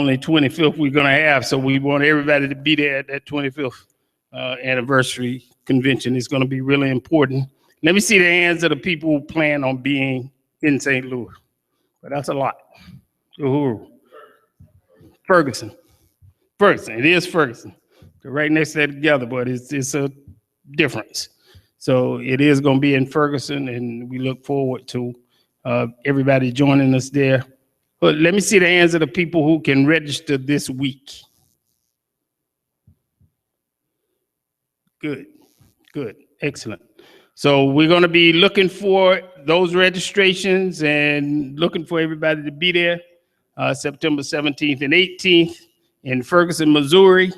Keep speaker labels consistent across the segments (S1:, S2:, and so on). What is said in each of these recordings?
S1: only 25th we're going to have, so we want everybody to be there at that 25th anniversary convention. It's going to be really important. Let me see the hands of the people who plan on being in St. Louis. But that's a lot. Uhuru. Ferguson. Ferguson. It is Ferguson. They're right next to that together, but it's a difference. So it is going to be in Ferguson, and we look forward to everybody joining us there. But let me see the hands of the people who can register this week. Good, good, excellent. So we're going to be looking for those registrations and looking for everybody to be there September 17th and 18th in Ferguson, Missouri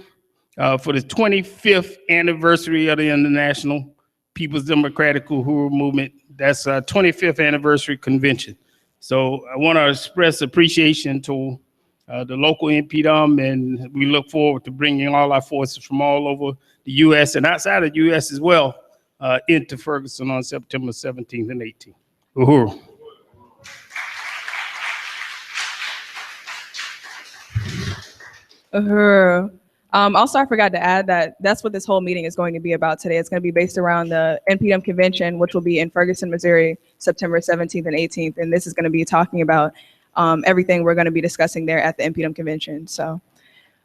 S1: for the 25th anniversary of the International People's Democratic Uhuru Movement. That's our 25th anniversary convention. So I want to express appreciation to the local InPDUM, and we look forward to bringing all our forces from all over the U.S. and outside of the U.S. as well into Ferguson on September 17th and 18th. Uhuru.
S2: Uhuru. Also, I forgot to add that that's what this whole meeting is going to be about today. It's going to be based around the InPDUM convention, which will be in Ferguson, Missouri, September 17th and 18th. And this is going to be talking about everything we're going to be discussing there at the InPDUM convention. So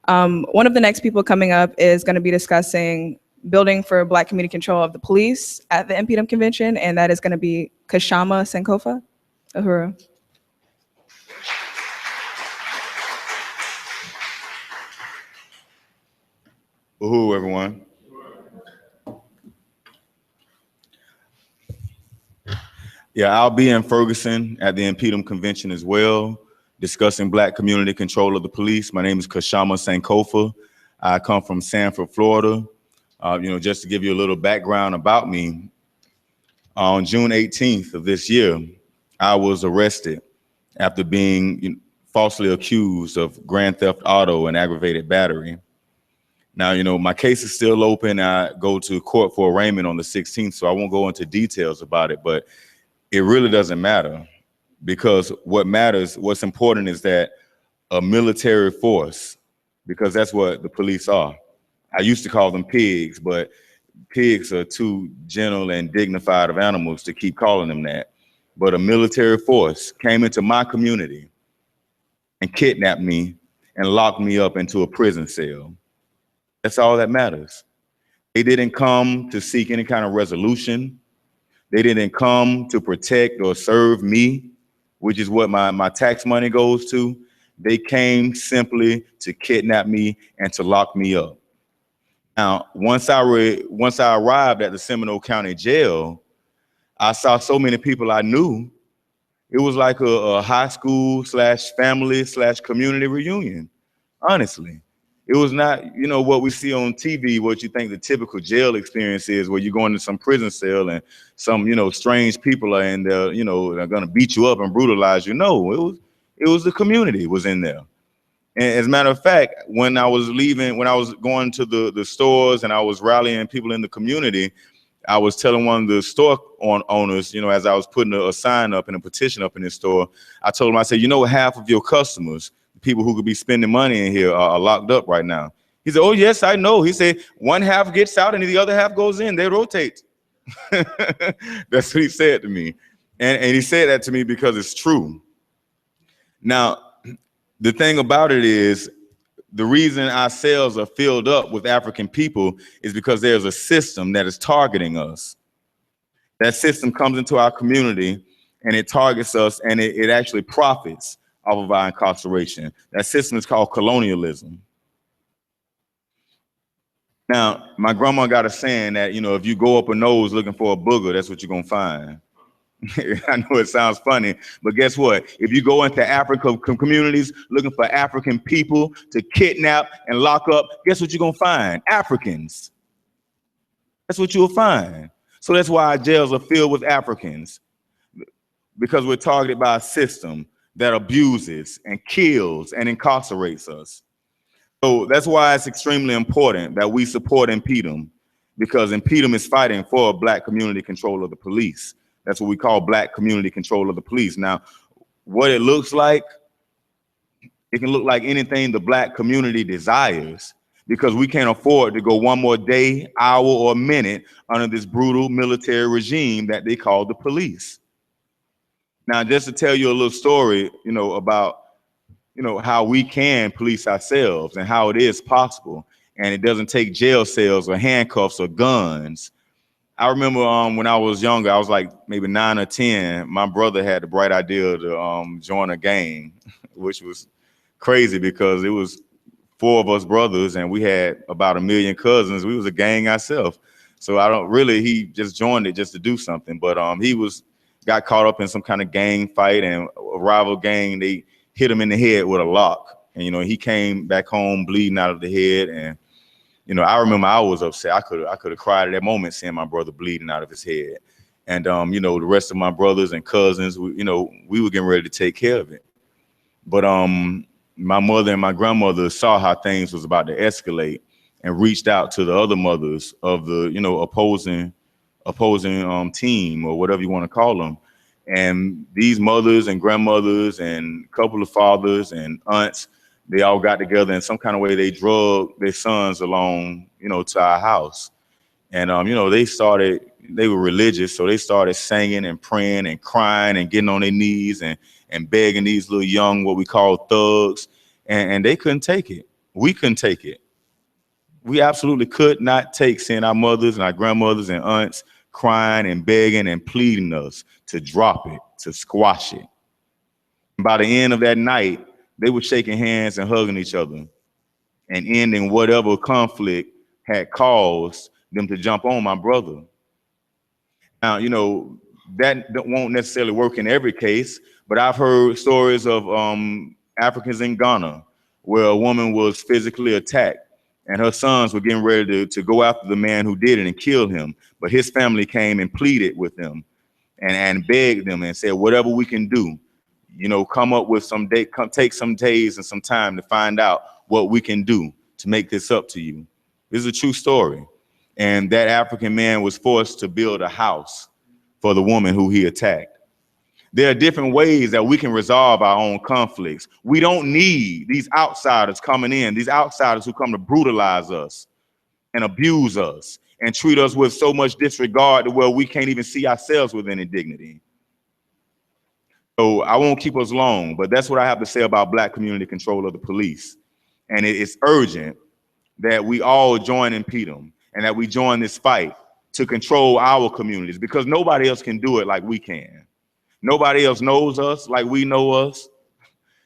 S2: one of the next people coming up is going to be discussing building for Black community control of the police at the InPDUM convention. And that is going to be Kashama Sankofa. Uhuru.
S3: Woohoo, everyone. Yeah, I'll be in Ferguson at the InPDUM convention as well, discussing Black community control of the police. My name is Kashama Sankofa. I come from Sanford, Florida. Just to give you a little background about me, on June 18th of this year, I was arrested after being falsely accused of grand theft auto and aggravated battery. Now, my case is still open. I go to court for arraignment on the 16th, so I won't go into details about it, but it really doesn't matter, because what matters, what's important is that a military force, because that's what the police are. I used to call them pigs, but pigs are too gentle and dignified of animals to keep calling them that. But a military force came into my community and kidnapped me and locked me up into a prison cell. That's all that matters. They didn't come to seek any kind of resolution. They didn't come to protect or serve me, which is what my tax money goes to. They came simply to kidnap me and to lock me up. Now, once I arrived at the Seminole County Jail, I saw so many people I knew. It was like a high school / family / community reunion, honestly. It was not, what we see on TV, what you think the typical jail experience is, where you go into some prison cell and some, strange people are in there, they're gonna beat you up and brutalize you. No, it was the community was in there. And as a matter of fact, when I was going to the stores and I was rallying people in the community, I was telling one of the store owners, as I was putting a sign up and a petition up in his store, I told him, I said, half of your customers, people who could be spending money in here, are locked up right now. He said, oh, yes, I know. He said, one half gets out and the other half goes in. They rotate. That's what he said to me. And he said that to me because it's true. Now, the thing about it is, the reason our cells are filled up with African people is because there's a system that is targeting us. That system comes into our community and it targets us, and it actually profits off of our incarceration. That system is called colonialism. Now, my grandma got a saying that, if you go up a nose looking for a booger, that's what you're gonna find. I know it sounds funny, but guess what? If you go into African communities looking for African people to kidnap and lock up, guess what you're gonna find? Africans. That's what you'll find. So that's why our jails are filled with Africans, because we're targeted by a system that abuses and kills and incarcerates us. So that's why it's extremely important that we support InPDUM, because InPDUM is fighting for Black community control of the police. That's what we call Black community control of the police. Now, what it looks like, It can look like anything the Black community desires, because we can't afford to go one more day, hour, or minute under this brutal military regime that they call the police. Now, just to tell you a little story, about, how we can police ourselves and how it is possible, and it doesn't take jail cells or handcuffs or guns. I remember when I was younger, I was like maybe 9 or 10, my brother had the bright idea to join a gang, which was crazy because it was 4 of us brothers and we had about 1 million cousins. We was a gang ourselves. So he just joined it just to do something. But got caught up in some kind of gang fight, and a rival gang, they hit him in the head with a lock. And, he came back home bleeding out of the head. And, I remember I was upset. I could have cried at that moment seeing my brother bleeding out of his head. And, the rest of my brothers and cousins, we were getting ready to take care of it. But my mother and my grandmother saw how things was about to escalate and reached out to the other mothers of the, opposing team, or whatever you want to call them. And these mothers and grandmothers and a couple of fathers and aunts, they all got together in some kind of way. They drug their sons along, to our house. And, they were religious. So they started singing and praying and crying and getting on their knees and begging these little young, what we call thugs. And they couldn't take it. We couldn't take it. We absolutely could not take seeing our mothers and our grandmothers and aunts crying and begging and pleading us to drop it, to squash it. And by the end of that night, they were shaking hands and hugging each other and ending whatever conflict had caused them to jump on my brother. Now, that won't necessarily work in every case, but I've heard stories of Africans in Ghana where a woman was physically attacked and her sons were getting ready to go after the man who did it and kill him. But his family came and pleaded with them and begged them and said, whatever we can do, come up with take some days and some time to find out what we can do to make this up to you. This is a true story. And that African man was forced to build a house for the woman who he attacked. There are different ways that we can resolve our own conflicts. We don't need these outsiders coming in, these outsiders who come to brutalize us and abuse us and treat us with so much disregard to where we can't even see ourselves with any dignity. So I won't keep us long, but that's what I have to say about Black community control of the police. And it's urgent that we all join InPDUM and that we join this fight to control our communities, because nobody else can do it like we can. Nobody else knows us like we know us.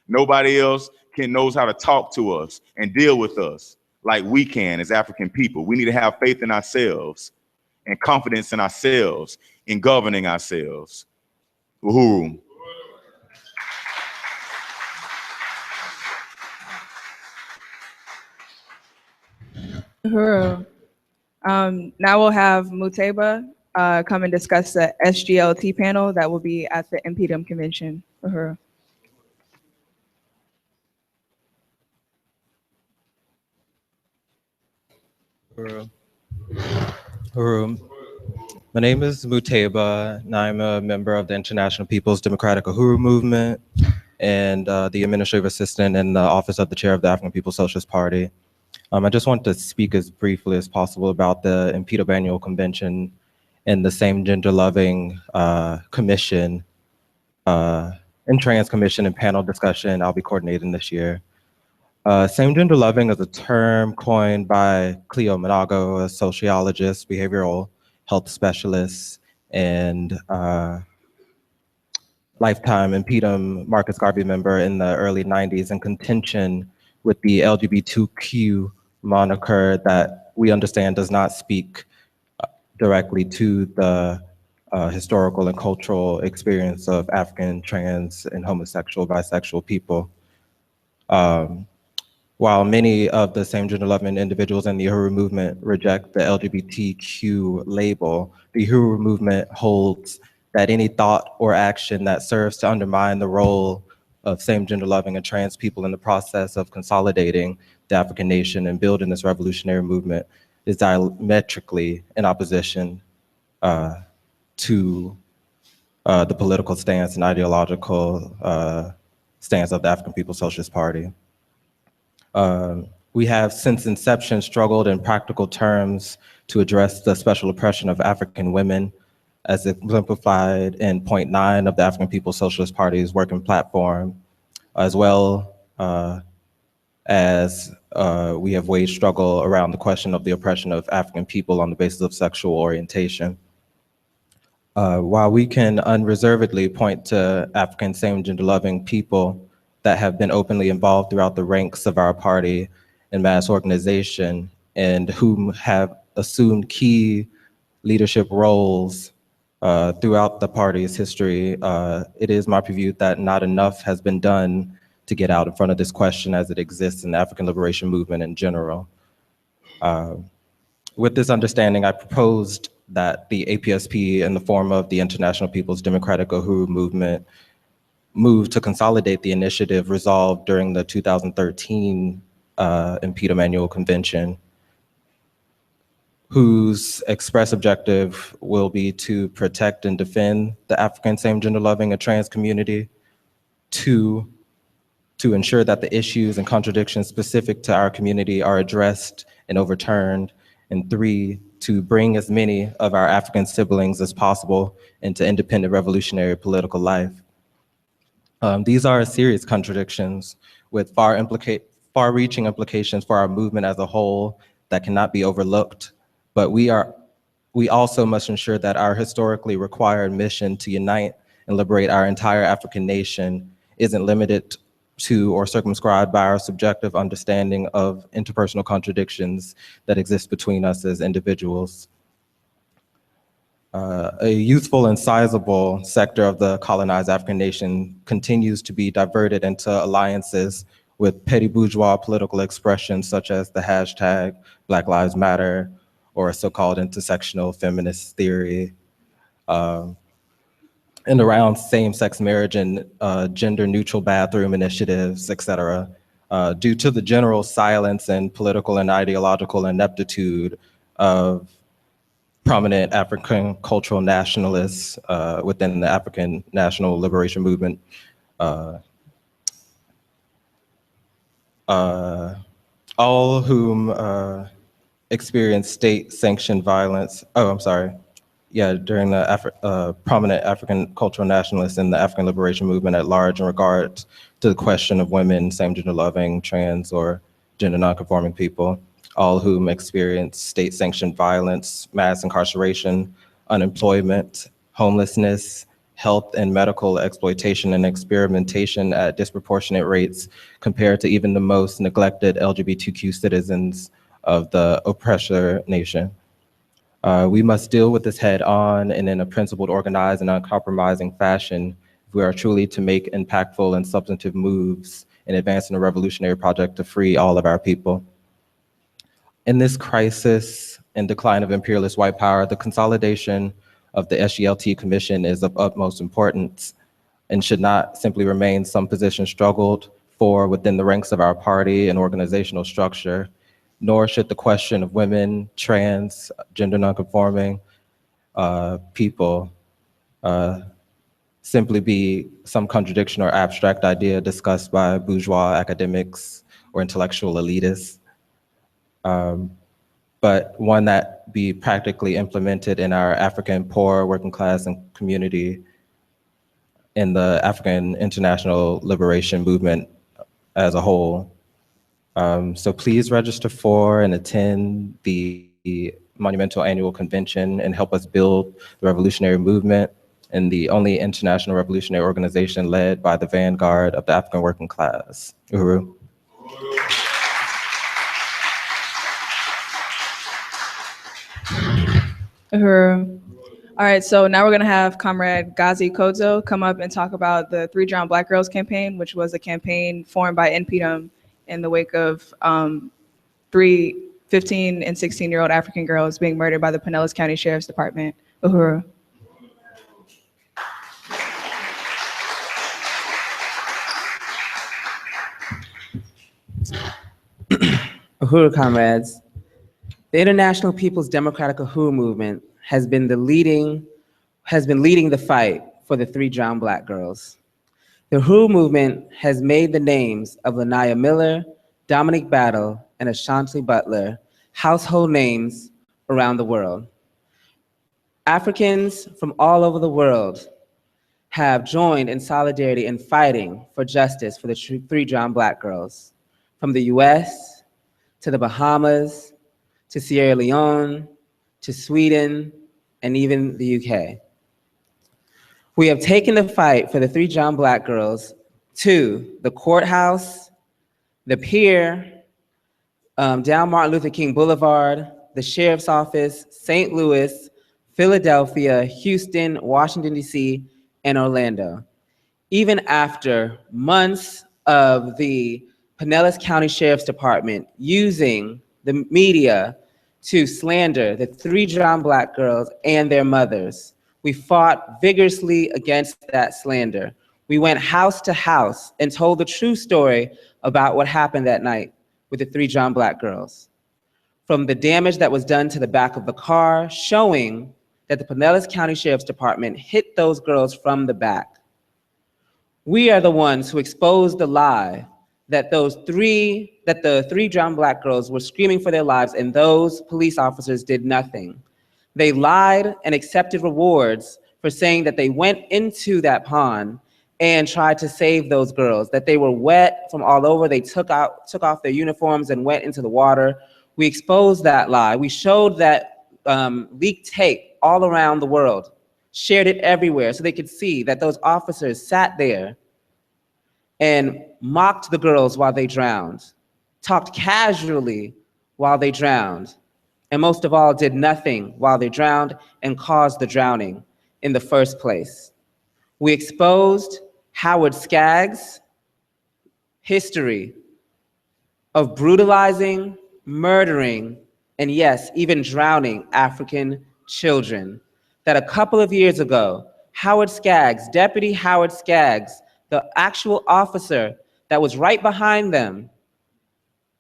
S3: Nobody else knows how to talk to us and deal with us like we can as African people. We need to have faith in ourselves and confidence in ourselves in governing ourselves. Uhuru.
S2: Uhuru. Now we'll have Muteba come and discuss the SGLT panel that will be at the InPDUM convention. Uhuru.
S4: Uhuru. My name is Muteba, and I'm a member of the International People's Democratic Uhuru Movement and the administrative assistant in the office of the chair of the African People's Socialist Party. I just want to speak as briefly as possible about the InPDUM annual convention and the Same Gender Loving Commission and Trans Commission and panel discussion I'll be coordinating this year. Same gender loving is a term coined by Cleo Manago, a sociologist, behavioral health specialist, and lifetime InPDUM Marcus Garvey member in the early 90s, in contention with the LGBTQ moniker that we understand does not speak directly to the historical and cultural experience of African, trans, and homosexual, bisexual people. While many of the same gender loving individuals in the Uhuru movement reject the LGBTQ label, the Uhuru movement holds that any thought or action that serves to undermine the role of same gender loving and trans people in the process of consolidating the African nation and building this revolutionary movement is diametrically in opposition to the political stance and ideological stance of the African People's Socialist Party. We have since inception struggled in practical terms to address the special oppression of African women as exemplified in point 9 of the African People's Socialist Party's working platform, as well as we have waged struggle around the question of the oppression of African people on the basis of sexual orientation. While we can unreservedly point to African same-gender loving people that have been openly involved throughout the ranks of our party and mass organization and whom have assumed key leadership roles throughout the party's history, it is my view that not enough has been done to get out in front of this question as it exists in the African liberation movement in general. With this understanding, I proposed that the APSP, in the form of the International People's Democratic Uhuru movement, move to consolidate the initiative resolved during the 2013 InPDUM Annual Convention, whose express objective will be to protect and defend the African same-gender loving and trans community, to ensure that the issues and contradictions specific to our community are addressed and overturned, and 3, to bring as many of our African siblings as possible into independent revolutionary political life. These are serious contradictions with far-reaching implications for our movement as a whole that cannot be overlooked, but we also must ensure that our historically required mission to unite and liberate our entire African nation isn't limited to or circumscribed by our subjective understanding of interpersonal contradictions that exist between us as individuals. A youthful and sizable sector of the colonized African nation continues to be diverted into alliances with petty bourgeois political expressions such as the hashtag Black Lives Matter or so-called intersectional feminist theory, and around same-sex marriage and gender-neutral bathroom initiatives, et cetera, due to the general silence and political and ideological ineptitude of prominent African cultural nationalists within the African National Liberation Movement. All whom experienced state-sanctioned violence, during the prominent African cultural nationalists in the African Liberation Movement at large in regard to the question of women, same-gender loving, trans, or gender non-conforming people, all whom experience state-sanctioned violence, mass incarceration, unemployment, homelessness, health and medical exploitation and experimentation at disproportionate rates compared to even the most neglected LGBTQ citizens of the oppressor nation. We must deal with this head on and in a principled, organized, and uncompromising fashion if we are truly to make impactful and substantive moves in advancing a revolutionary project to free all of our people. In this crisis and decline of imperialist white power, the consolidation of the SGLT Commission is of utmost importance and should not simply remain some position struggled for within the ranks of our party and organizational structure, nor should the question of women, trans, gender nonconforming people simply be some contradiction or abstract idea discussed by bourgeois academics or intellectual elitists, but one that be practically implemented in our African poor, working class, and community in the African International Liberation Movement as a whole. So please register for and attend the Monumental Annual Convention and help us build the revolutionary movement and the only international revolutionary organization led by the vanguard of the African working class. Uhuru.
S2: Uhuru. All right, so now we're gonna have Comrade Gazi Kodzo come up and talk about the 3 Drowned Black Girls campaign, which was a campaign formed by InPDUM in the wake of 3 15 and 16-year-old African girls being murdered by the Pinellas County Sheriff's Department. Uhuru.
S5: Uhuru comrades, the International People's Democratic Uhuru movement has been leading the fight for the 3 drowned Black girls. The Who movement has made the names of Lanaya Miller, Dominique Battle, and Ashanti Butler household names around the world. Africans from all over the world have joined in solidarity in fighting for justice for the three drowned Black girls, from the US to the Bahamas, to Sierra Leone, to Sweden, and even the UK. We have taken the fight for the three drowned Black girls to the courthouse, the pier, down Martin Luther King Boulevard, the sheriff's office, St. Louis, Philadelphia, Houston, Washington, D.C., and Orlando. Even after months of the Pinellas County Sheriff's Department using the media to slander the three drowned Black girls and their mothers, we fought vigorously against that slander. We went house to house and told the true story about what happened that night with the three drowned Black girls. From the damage that was done to the back of the car, showing that the Pinellas County Sheriff's Department hit those girls from the back. We are the ones who exposed the lie that the three drowned Black girls were screaming for their lives and those police officers did nothing. They lied and accepted rewards for saying that they went into that pond and tried to save those girls, that they were wet from all over. They took off their uniforms and went into the water. We exposed that lie. We showed that leaked tape all around the world, shared it everywhere so they could see that those officers sat there and mocked the girls while they drowned, talked casually while they drowned, and most of all, did nothing while they drowned and caused the drowning in the first place. We exposed Howard Skaggs' history of brutalizing, murdering, and yes, even drowning African children. That a couple of years ago, Howard Skaggs, Deputy Howard Skaggs, the actual officer that was right behind them,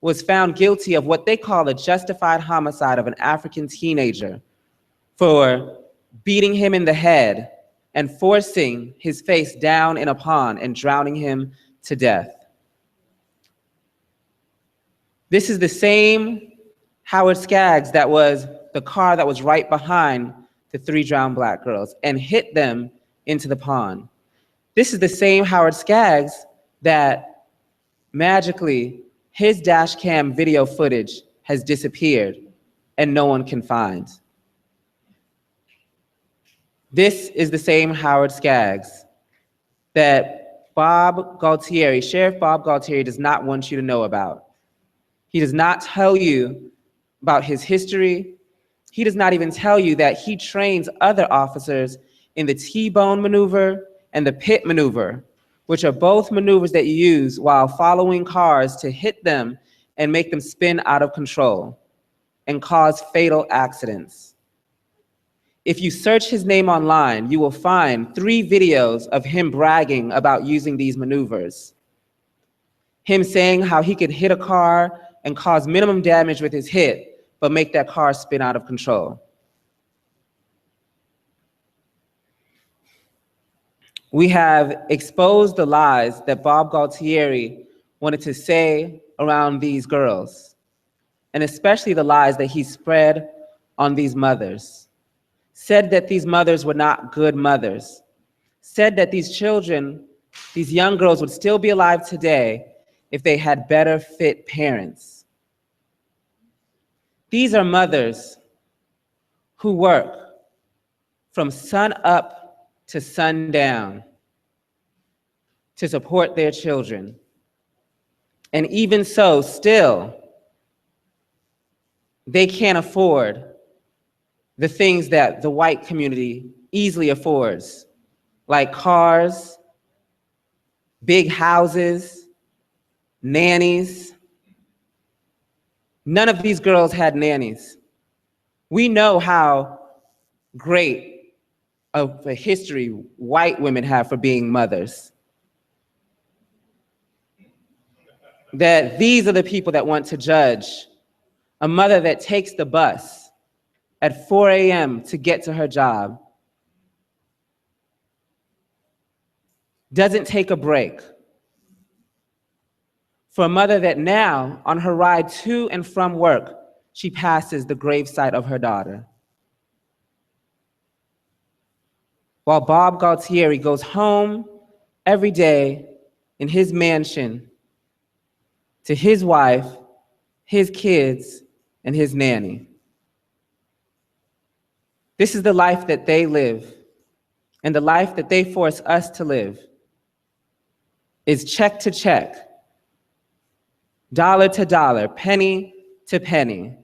S5: was found guilty of what they call a justified homicide of an African teenager for beating him in the head and forcing his face down in a pond and drowning him to death. This is the same Howard Skaggs that was the car that was right behind the three drowned Black girls and hit them into the pond. This is the same Howard Skaggs that magically his dash cam video footage has disappeared and no one can find. This is the same Howard Skaggs that Sheriff Bob Galtieri does not want you to know about. He does not tell you about his history. He does not even tell you that he trains other officers in the T-bone maneuver and the pit maneuver, which are both maneuvers that you use while following cars to hit them and make them spin out of control and cause fatal accidents. If you search his name online, you will find 3 videos of him bragging about using these maneuvers. Him saying how he could hit a car and cause minimum damage with his hit, but make that car spin out of control. We have exposed the lies that Bob Galtieri wanted to say around these girls, and especially the lies that he spread on these mothers. Said that these mothers were not good mothers. Said that these children, these young girls would still be alive today if they had better fit parents. These are mothers who work from sun up to sundown to support their children. And even so, still, they can't afford the things that the white community easily affords, like cars, big houses, nannies. None of these girls had nannies. We know how great of a history white women have for being mothers. That these are the people that want to judge a mother that takes the bus at 4 a.m. to get to her job. doesn't take a break. For a mother that now, on her ride to and from work, she passes the gravesite of her daughter. While Bob Galtieri goes home every day in his mansion to his wife, his kids, and his nanny. This is the life that they live, and the life that they force us to live is check to check, dollar to dollar, penny to penny.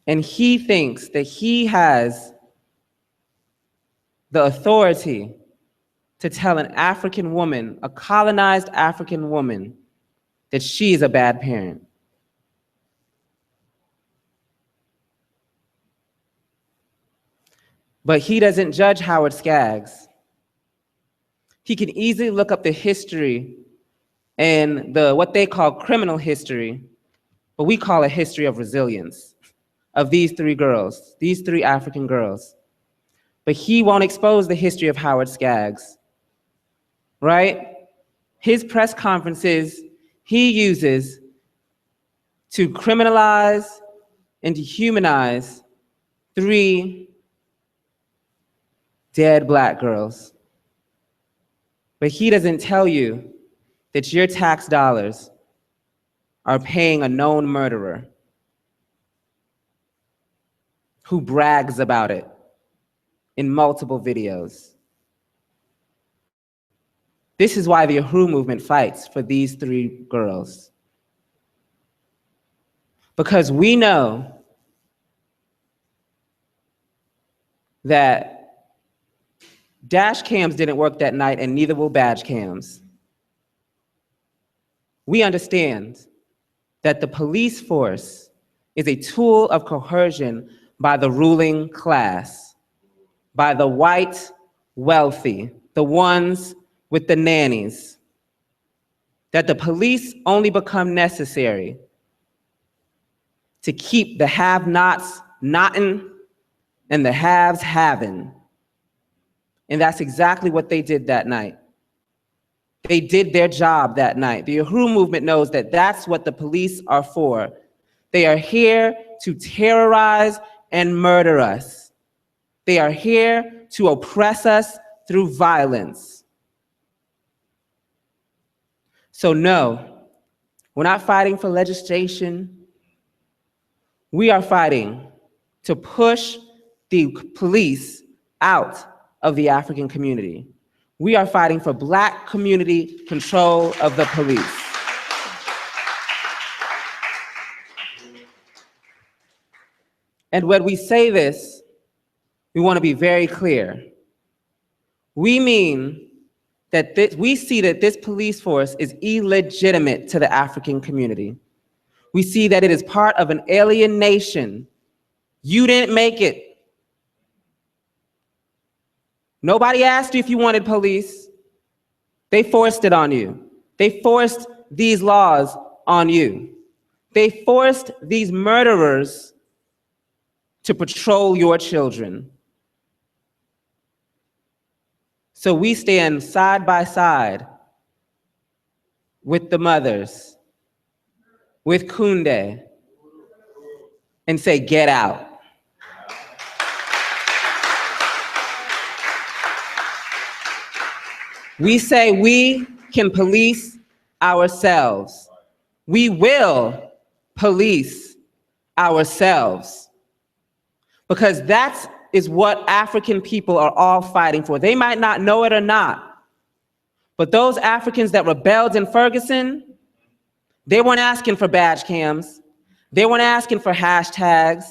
S5: And he thinks that he has the authority to tell an African woman, a colonized African woman, that she is a bad parent. But he doesn't judge Howard Skaggs. He can easily look up the history and what they call criminal history, but we call a history of resilience of these three girls, these three African girls. But he won't expose the history of Howard Skaggs, right? His press conferences he uses to criminalize and dehumanize three dead Black girls. But he doesn't tell you that your tax dollars are paying a known murderer who brags about it in multiple videos. This is why the Uhuru movement fights for these three girls. Because we know that dash cams didn't work that night, and neither will badge cams. We understand that the police force is a tool of coercion by the ruling class, by the white wealthy, the ones with the nannies, that the police only become necessary to keep the have-nots knotting and the haves having. And that's exactly what they did that night. They did their job that night. The Uhuru movement knows that that's what the police are for. They are here to terrorize and murder us. They are here to oppress us through violence. So no, we're not fighting for legislation. We are fighting to push the police out of the African community. We are fighting for Black community control of the police. And when we say this, we want to be very clear. We mean that we see that this police force is illegitimate to the African community. We see that it is part of an alien nation. You didn't make it. Nobody asked you if you wanted police. They forced it on you. They forced these laws on you. They forced these murderers to patrol your children. So we stand side by side with the mothers, with Kunde, and say, get out. We say we can police ourselves. We will police ourselves. Because that is what African people are all fighting for. They might not know it or not, but those Africans that rebelled in Ferguson, they weren't asking for badge cams. They weren't asking for hashtags.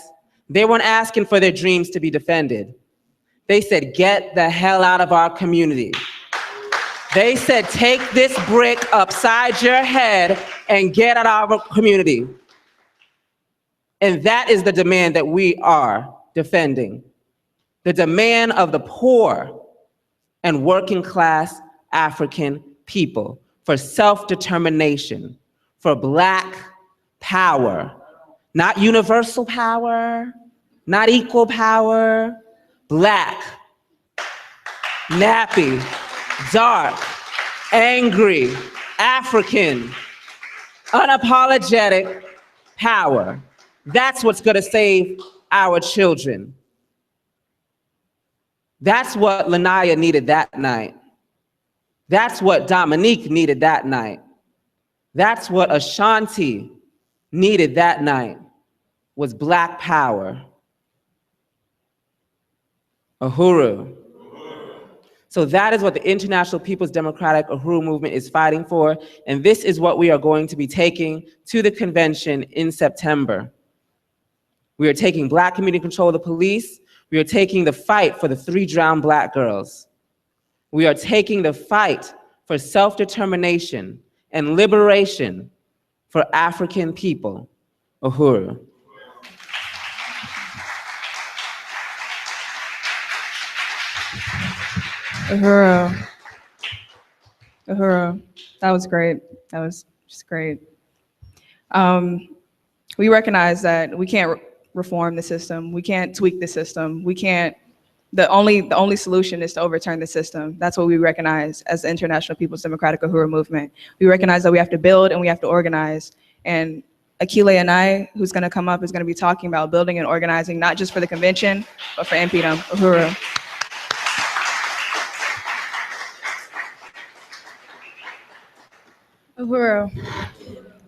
S5: They weren't asking for their dreams to be defended. They said, get the hell out of our community. They said, take this brick upside your head and get out of our community. And that is the demand that we are defending. The demand of the poor and working class African people for self-determination, for Black power, not universal power, not equal power, Black. nappy, dark, angry, African, unapologetic power. That's what's gonna save our children. That's what Lanaya needed that night. That's what Dominique needed that night. That's what Ashanti needed that night, was Black power. Uhuru. So that is what the International People's Democratic Uhuru Movement is fighting for, and this is what we are going to be taking to the convention in September. We are taking Black community control of the police. We are taking the fight for the 3 drowned Black girls. We are taking the fight for self-determination and liberation for African people. Uhuru.
S2: Uhuru. Uhuru. That was great. That was just great. We recognize that we can't reform the system. We can't tweak the system. We can't. The only solution is to overturn the system. That's what we recognize as the International People's Democratic Uhuru Movement. We recognize that we have to build and we have to organize. And Akile and I, who's going to come up, is going to be talking about building and organizing, not just for the convention, but for InPDUM. Uhuru.
S6: Uhuru.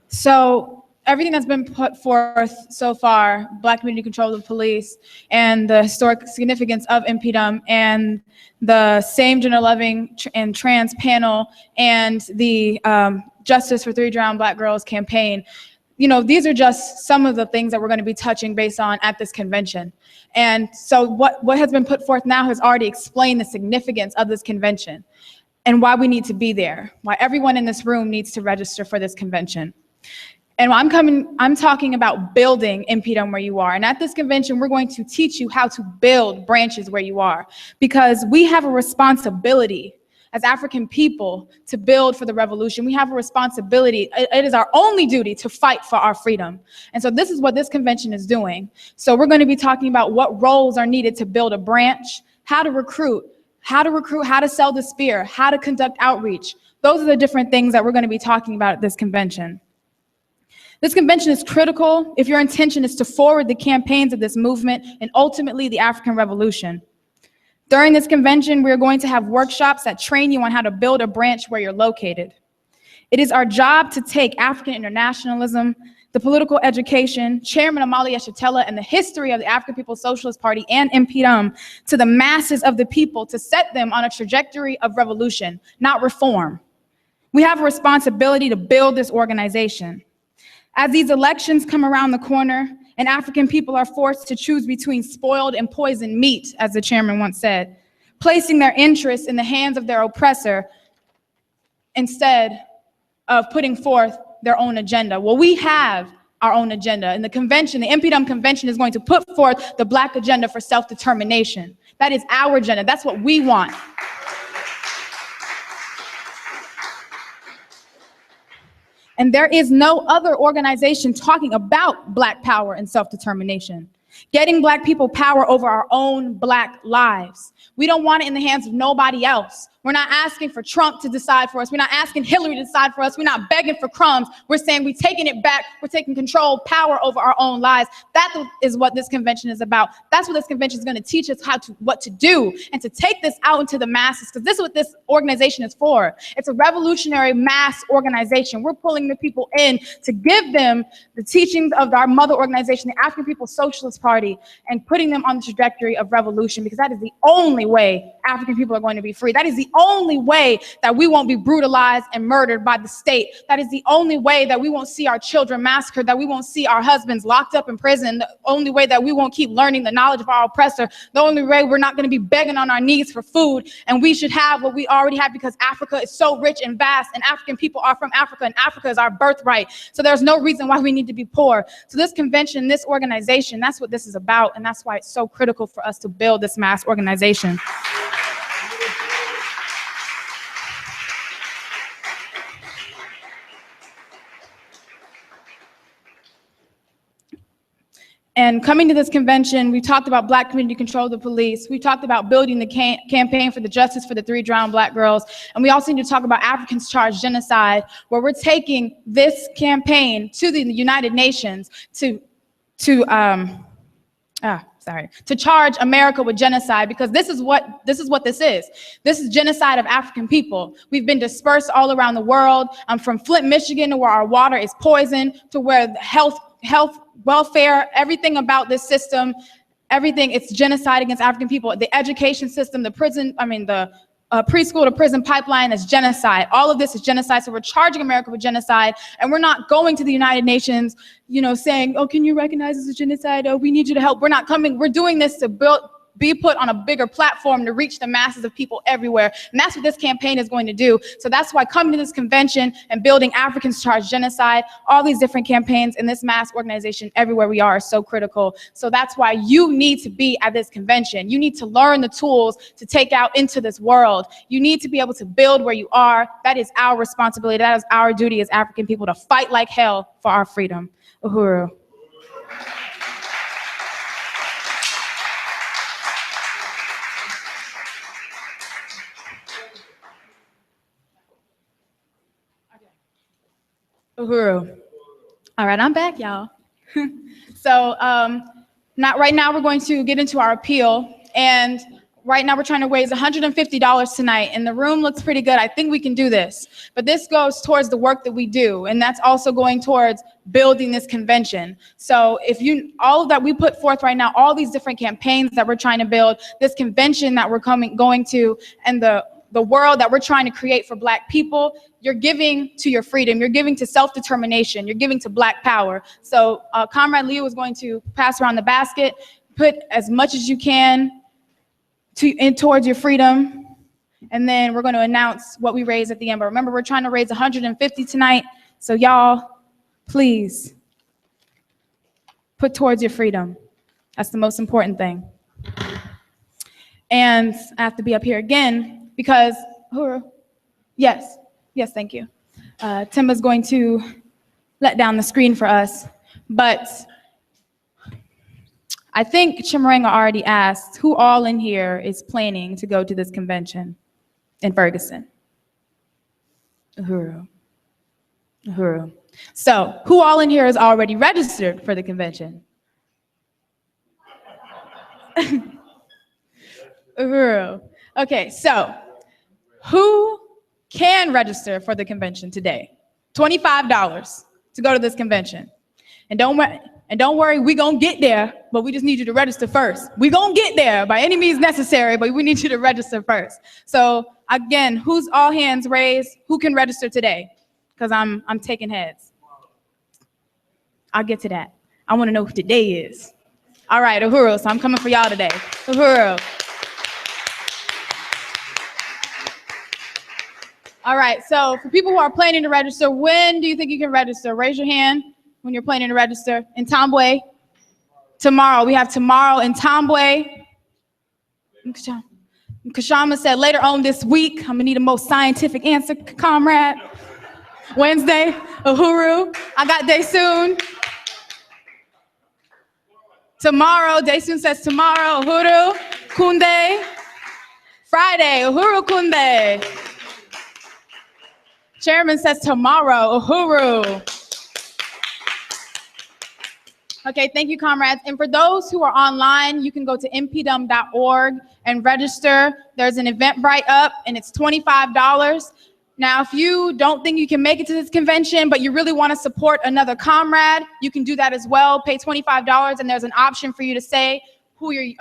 S6: So everything that's been put forth so far, Black community control of the police and the historic significance of InPDUM and the same gender-loving and trans panel and the Justice for 3 Drowned Black Girls campaign, you know, these are just some of the things that we're going to be touching base on at this convention. And so what has been put forth now has already explained the significance of this convention and why we need to be there, why everyone in this room needs to register for this convention. And I'm talking about building InPDUM where you are. And at this convention, we're going to teach you how to build branches where you are, because we have a responsibility as African people to build for the revolution. We have a responsibility. It is our only duty to fight for our freedom. And so this is what this convention is doing. So we're going to be talking about what roles are needed to build a branch, how to recruit, how to sell the spear, how to conduct outreach. Those are the different things that we're going to be talking about at this convention. This convention is critical if your intention is to forward the campaigns of this movement and ultimately the African Revolution. During this convention, we are going to have workshops that train you on how to build a branch where you're located. It is our job to take African internationalism, the political education, Chairman Amali Yeshitela, and the history of the African People's Socialist Party and InPDUM to the masses of the people to set them on a trajectory of revolution, not reform. We have a responsibility to build this organization. As these elections come around the corner and African people are forced to choose between spoiled and poisoned meat, as the chairman once said, placing their interests in the hands of their oppressor instead of putting forth their own agenda. Well, we have our own agenda. And the convention, the InPDUM convention, is going to put forth the Black agenda for self-determination. That is our agenda. That's what we want. And there is no other organization talking about Black power and self-determination. Getting Black people power over our own Black lives. We don't want it in the hands of nobody else. We're not asking for Trump to decide for us. We're not asking Hillary to decide for us. We're not begging for crumbs. We're saying we're taking it back. We're taking control, power over our own lives. That is what this convention is about. That's what this convention is going to teach us what to do and to take this out into the masses, because this is what this organization is for. It's a revolutionary mass organization. We're pulling the people in to give them the teachings of our mother organization, the African People's Socialist Party, and putting them on the trajectory of revolution, because that is the only way African people are going to be free. That is the only way that we won't be brutalized and murdered by the state. That is the only way that we won't see our children massacred, that we won't see our husbands locked up in prison, the only way that we won't keep learning the knowledge of our oppressor, the only way we're not going to be begging on our knees for food, and we should have what we already have, because Africa is so rich and vast, and African people are from Africa, and Africa is our birthright. So there's no reason why we need to be poor. So this convention, this organization, that's what this is about, and that's why it's so critical for us to build this mass organization. And coming to this convention, we talked about Black community control of the police. We talked about building the campaign for the justice for the 3 drowned Black girls. And we also need to talk about Africans charged genocide, where we're taking this campaign to the United Nations to charge America with genocide, because this is what this is. This is genocide of African people. We've been dispersed all around the world. From Flint, Michigan, to where our water is poisoned, to where the health, welfare, everything about this system, everything, it's genocide against African people. The education system, the preschool to prison pipeline is genocide. All of this is genocide. So we're charging America with genocide, and we're not going to the United Nations, saying, oh, can you recognize this as genocide? Oh, we need you to help. We're not coming. We're doing this to be put on a bigger platform to reach the masses of people everywhere. And that's what this campaign is going to do. So that's why coming to this convention and building Africans Charged Genocide, all these different campaigns in this mass organization everywhere we are so critical. So that's why you need to be at this convention. You need to learn the tools to take out into this world. You need to be able to build where you are. That is our responsibility. That is our duty as African people, to fight like hell for our freedom. Uhuru. Uhuru. All right, I'm back, y'all. So right now we're going to get into our appeal, and right now we're trying to raise $150 tonight, and the room looks pretty good. I think we can do this, but this goes towards the work that we do, and that's also going towards building this convention. So all of that we put forth right now, all these different campaigns that we're trying to build, this convention that we're going to, and the world that we're trying to create for Black people, you're giving to your freedom, you're giving to self-determination, you're giving to Black power. So Comrade Leo is going to pass around the basket, put as much as you can towards your freedom, and then we're going to announce what we raise at the end. But remember, we're trying to raise $150 tonight, so y'all, please, put towards your freedom. That's the most important thing. And I have to be up here again, because, yes, thank you. Timba's going to let down the screen for us, but I think Chimaranga already asked who all in here is planning to go to this convention in Ferguson. Uhuru. So who all in here is already registered for the convention? Uhuru. Okay, so who can register for the convention today? $25 to go to this convention. And don't worry, we gonna get there, but we just need you to register first. We gonna get there by any means necessary, but we need you to register first. So again, who's all hands raised? Who can register today? Because I'm taking heads. I'll get to that. I wanna know who today is. All right, Uhuru, so I'm coming for y'all today. Uhuru. All right, so for people who are planning to register, when do you think you can register? Raise your hand when you're planning to register. In Tombwe? Tomorrow. We have tomorrow in Tombwe. Kashama said later on this week. I'm gonna need a more scientific answer, comrade. Wednesday, Uhuru. I got Daysoon. Tomorrow, Daysoon says tomorrow, Uhuru. Kunde. Friday, Uhuru Kunde. Chairman says tomorrow, Uhuru. Okay, thank you, comrades. And for those who are online, you can go to InPDUM.org and register. There's an Eventbrite up, and it's $25. Now, if you don't think you can make it to this convention, but you really want to support another comrade, you can do that as well. Pay $25, and there's an option for you to say who you're,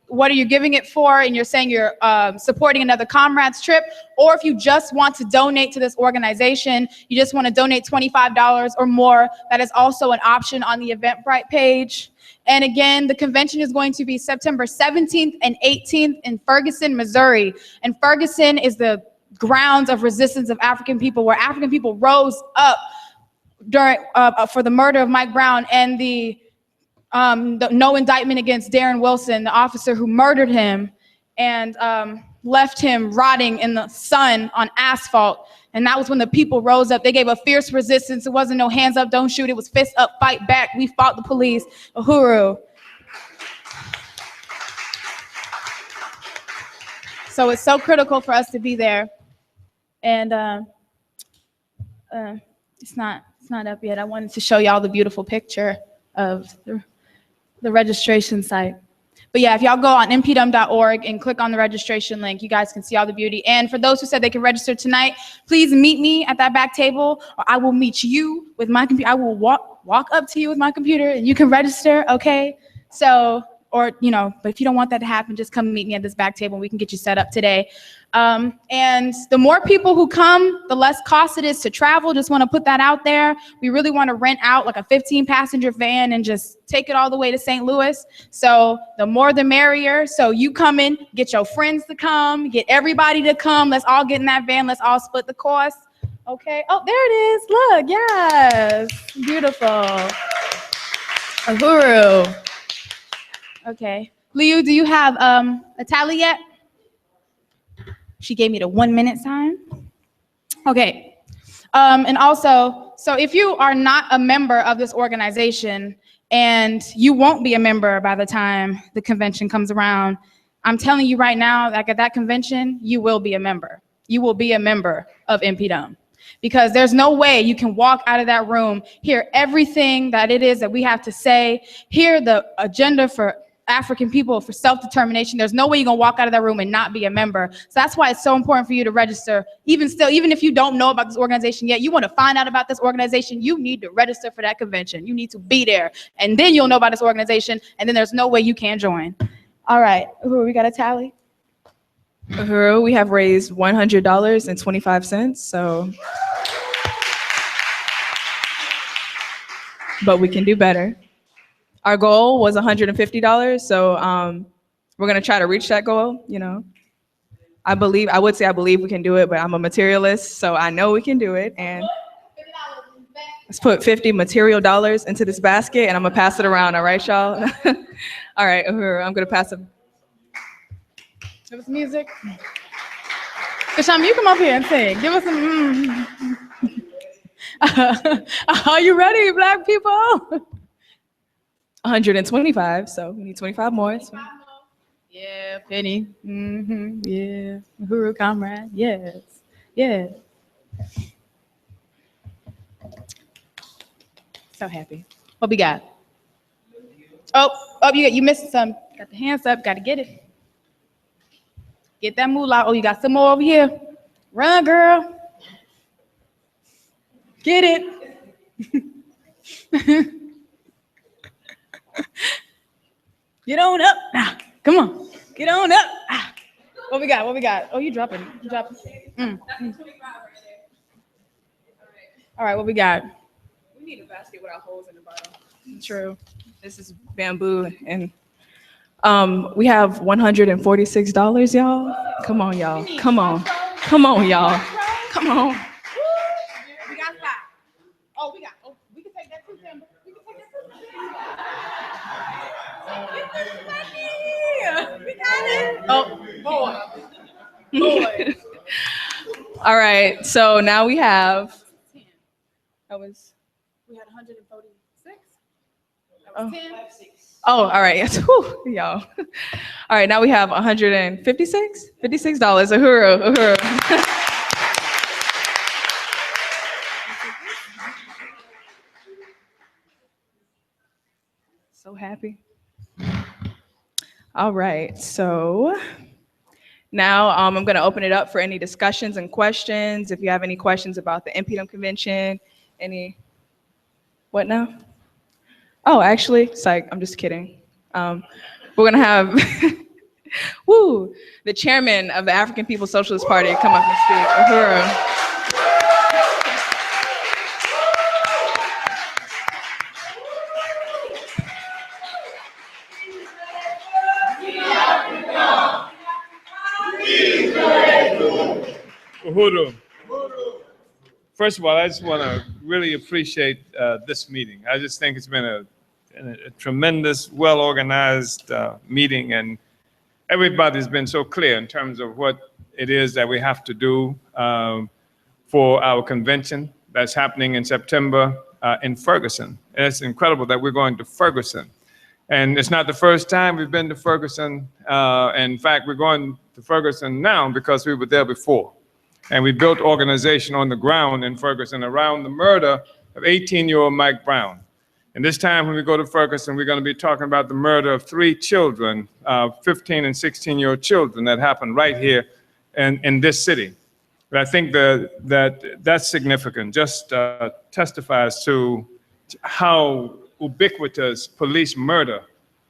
S6: what are you giving it for, and you're saying you're supporting another comrade's trip. Or if you just want to donate to this organization, you just want to donate $25 or more, that is also an option on the Eventbrite page. And again, the convention is going to be September 17th and 18th in Ferguson, Missouri. And Ferguson is the grounds of resistance of African people, where African people rose up during for the murder of Mike Brown and the no indictment against Darren Wilson, the officer who murdered him and left him rotting in the sun on asphalt. And that was when the people rose up. They gave a fierce resistance. It wasn't no hands up, don't shoot. It was fist up, fight back. We fought the police. Uhuru. So it's so critical for us to be there. And it's not up yet. I wanted to show y'all the beautiful picture of the registration site. But yeah, if y'all go on InPDUM.org and click on the registration link, you guys can see all the beauty. And for those who said they can register tonight, please meet me at that back table, or I will meet you with my computer. I will walk up to you with my computer and you can register, okay? So, or, you know, but if you don't want that to happen, just come meet me at this back table and we can get you set up today. And the more people who come, the less cost it is to travel. Just want to put that out there. We really want to rent out like a 15-passenger van and just take it all the way to St. Louis. So the more the merrier. So you come in, get your friends to come, get everybody to come. Let's all get in that van. Let's all split the cost. Okay. Oh, there it is. Look, yes. Beautiful. Uhuru. Okay. Liu, do you have a tally yet? She gave me the 1 minute sign. Okay. And also, so if you are not a member of this organization and you won't be a member by the time the convention comes around, I'm telling you right now, like at that convention, you will be a member. You will be a member of InPDUM. Because there's no way you can walk out of that room, hear everything that it is that we have to say, hear the agenda for African people for self-determination. There's no way you're gonna walk out of that room and not be a member. So that's why it's so important for you to register. Even if you don't know about this organization yet, you wanna find out about this organization, you need to register for that convention. You need to be there. And then you'll know about this organization, and then there's no way you can join. All right, Uhuru, we got a tally?
S2: Uhuru, we have raised $100.25, so. But we can do better. Our goal was $150, so we're gonna try to reach that goal, you know. I would say I believe we can do it, but I'm a materialist, so I know we can do it. And let's put 50 material dollars into this basket and I'm gonna pass it around, all right, y'all? All right, Uhuru, I'm gonna pass it.
S6: Give us music. Kasham, you come up here and sing. Give us some. Are you ready, Black people?
S2: 125, so we need 25 more. So.
S6: Yeah, Penny. Mm-hmm. Yeah, Uhuru, comrade. Yes, yeah. So happy. What we got? Oh, you missed some. Got the hands up. Got to get it. Get that moolah. Oh, you got some more over here. Run, girl. Get it. Get on up. Nah, come on. Get on up. Ah. What we got? What we got? Oh, you dropping. You dropping. All right, what we got?
S2: We need a basket without holes in the bottom.
S6: True.
S2: This is bamboo, and we have $146, y'all. Come on, y'all. Come on. Come on, y'all. Come on.
S6: We got 5. Oh, we can take that too, Timber. We can take that too. We got it. Oh, boy.
S2: All right, so now we have.
S6: We had 146. That was 10.
S2: Oh, all right. Yes. Whew, y'all. All right, now we have $156. Uhuru. So happy. All right, so now I'm going to open it up for any discussions and questions. If you have any questions about the InPDUM convention, what now? Oh, actually, psych, I'm just kidding. We're gonna have, the chairman of the African People's Socialist Party come up and speak, Uhuru.
S7: Uhuru. First of all, I just want to really appreciate this meeting. I just think it's been a tremendous, well-organized meeting, and everybody's been so clear in terms of what it is that we have to do for for our convention that's happening in September in Ferguson. And it's incredible that we're going to Ferguson. And it's not the first time we've been to Ferguson. In fact, we're going to Ferguson now because we were there before. And we built organization on the ground in Ferguson around the murder of 18-year-old Mike Brown. And this time when we go to Ferguson, we're going to be talking about the murder of 3 children, 15 and 16-year-old children that happened right here in this city. But I think that's significant, just testifies to how ubiquitous police murder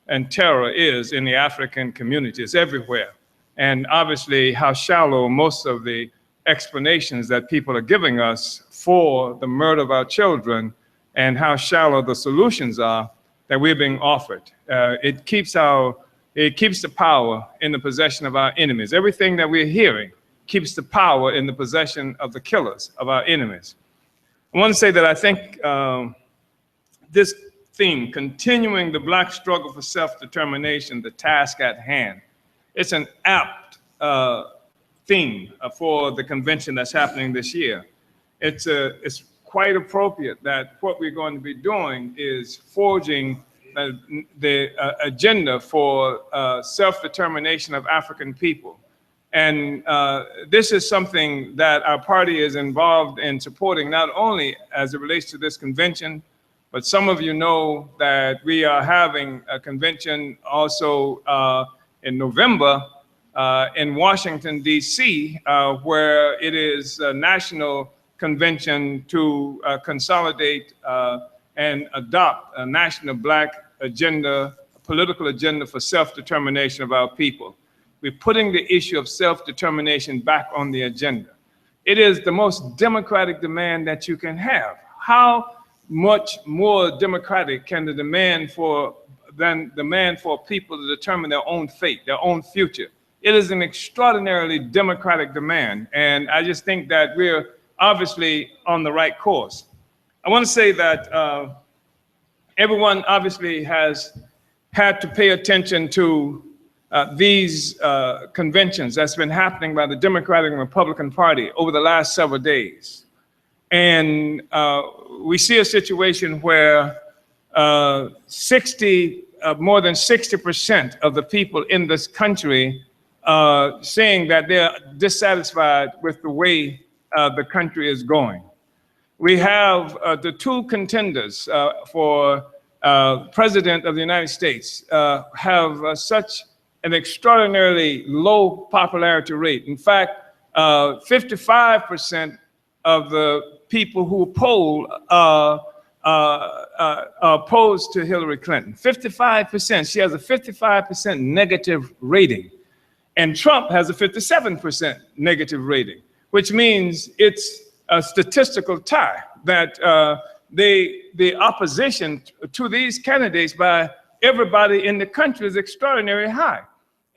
S7: and terror is in the African communities everywhere. And obviously how shallow most of the explanations that people are giving us for the murder of our children and how shallow the solutions are that we're being offered. It keeps the power in the possession of our enemies. Everything that we're hearing keeps the power in the possession of the killers, of our enemies. I want to say that I think this theme, continuing the Black struggle for self-determination, the task at hand, it's an apt theme for the convention that's happening this year. It's quite appropriate that what we're going to be doing is forging the agenda for self-determination of African people. And this is something that our party is involved in supporting, not only as it relates to this convention, but some of you know that we are having a convention also in November in Washington, D.C., where it is a national convention to consolidate and adopt a national Black agenda, a political agenda for self-determination of our people. We're putting the issue of self-determination back on the agenda. It is the most democratic demand that you can have. How much more democratic can the demand for people to determine their own fate, their own future? It is an extraordinarily democratic demand, and I just think that we're obviously on the right course. I want to say that everyone obviously has had to pay attention to these conventions that's been happening by the Democratic and Republican Party over the last several days. And we see a situation where more than 60% of the people in this country saying that they're dissatisfied with the way the country is going. We have the 2 contenders for President of the United States have such an extraordinarily low popularity rate. In fact, 55% of the people who poll opposed to Hillary Clinton. 55%. She has a 55% negative rating. And Trump has a 57% negative rating, which means it's a statistical tie that the opposition to these candidates by everybody in the country is extraordinarily high.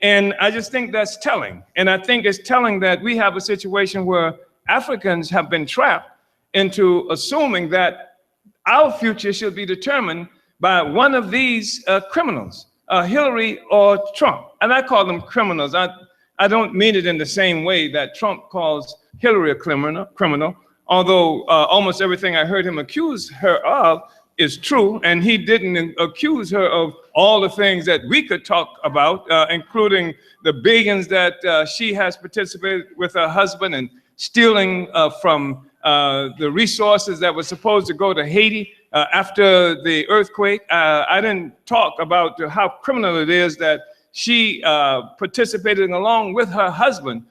S7: And I just think that's telling. And I think it's telling that we have a situation where Africans have been trapped into assuming that our future should be determined by one of these criminals, Hillary or Trump. And I call them criminals. I don't mean it in the same way that Trump calls Hillary a criminal, although almost everything I heard him accuse her of is true, and he didn't accuse her of all the things that we could talk about, including the billions that she has participated with her husband and stealing from the resources that were supposed to go to Haiti after the earthquake. I didn't talk about how criminal it is that she participated along with her husband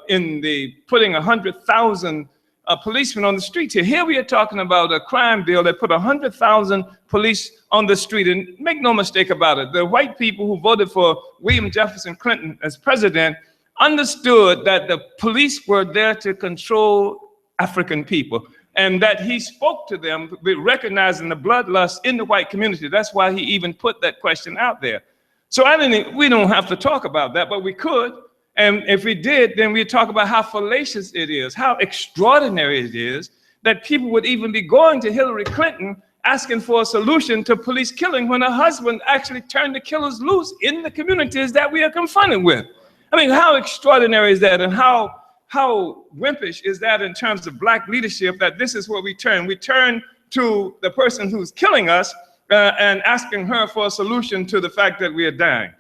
S7: in the putting 100,000 policemen on the streets here. Here we are talking about a crime bill that put 100,000 police on the street. And make no mistake about it, the white people who voted for William Jefferson Clinton as president understood that the police were there to control African people, and that he spoke to them, recognizing the bloodlust in the white community. That's why he even put that question out there. So we don't have to talk about that, but we could. And if we did, then we'd talk about how fallacious it is, how extraordinary it is that people would even be going to Hillary Clinton asking for a solution to police killing when her husband actually turned the killers loose in the communities that we are confronted with. I mean, how extraordinary is that, and how how wimpish is that in terms of black leadership, that this is where we turn. We turn to the person who's killing us and asking her for a solution to the fact that we are dying.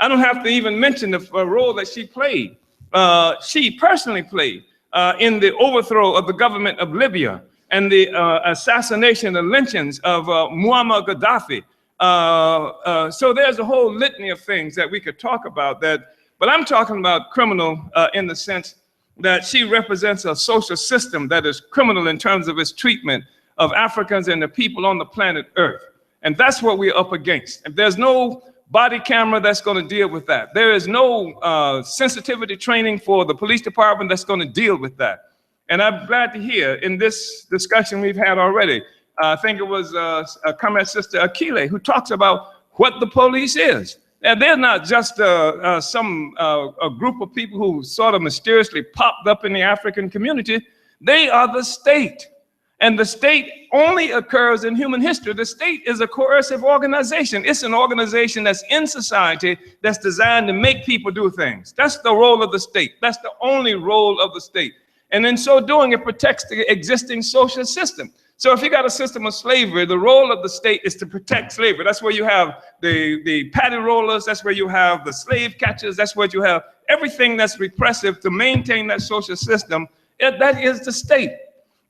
S7: I don't have to even mention the role that she played. She personally played in the overthrow of the government of Libya and the assassination and lynchings of Muammar Gaddafi. So there's a whole litany of things that we could talk about that, but I'm talking about criminal in the sense that she represents a social system that is criminal in terms of its treatment of Africans and the people on the planet Earth. And that's what we're up against. If there's no body camera that's going to deal with that, there is no sensitivity training for the police department that's going to deal with that. And I'm glad to hear in this discussion we've had already, I think it was Comrade Sister Akile who talks about what the police is. And they're not just a group of people who sort of mysteriously popped up in the African community. They are the state. And the state only occurs in human history. The state is a coercive organization. It's an organization that's in society that's designed to make people do things. That's the role of the state. That's the only role of the state. And in so doing, it protects the existing social system. So if you got a system of slavery, the role of the state is to protect slavery. That's where you have the paddy rollers. That's where you have the slave catchers. That's where you have everything that's repressive to maintain that social system. That is the state.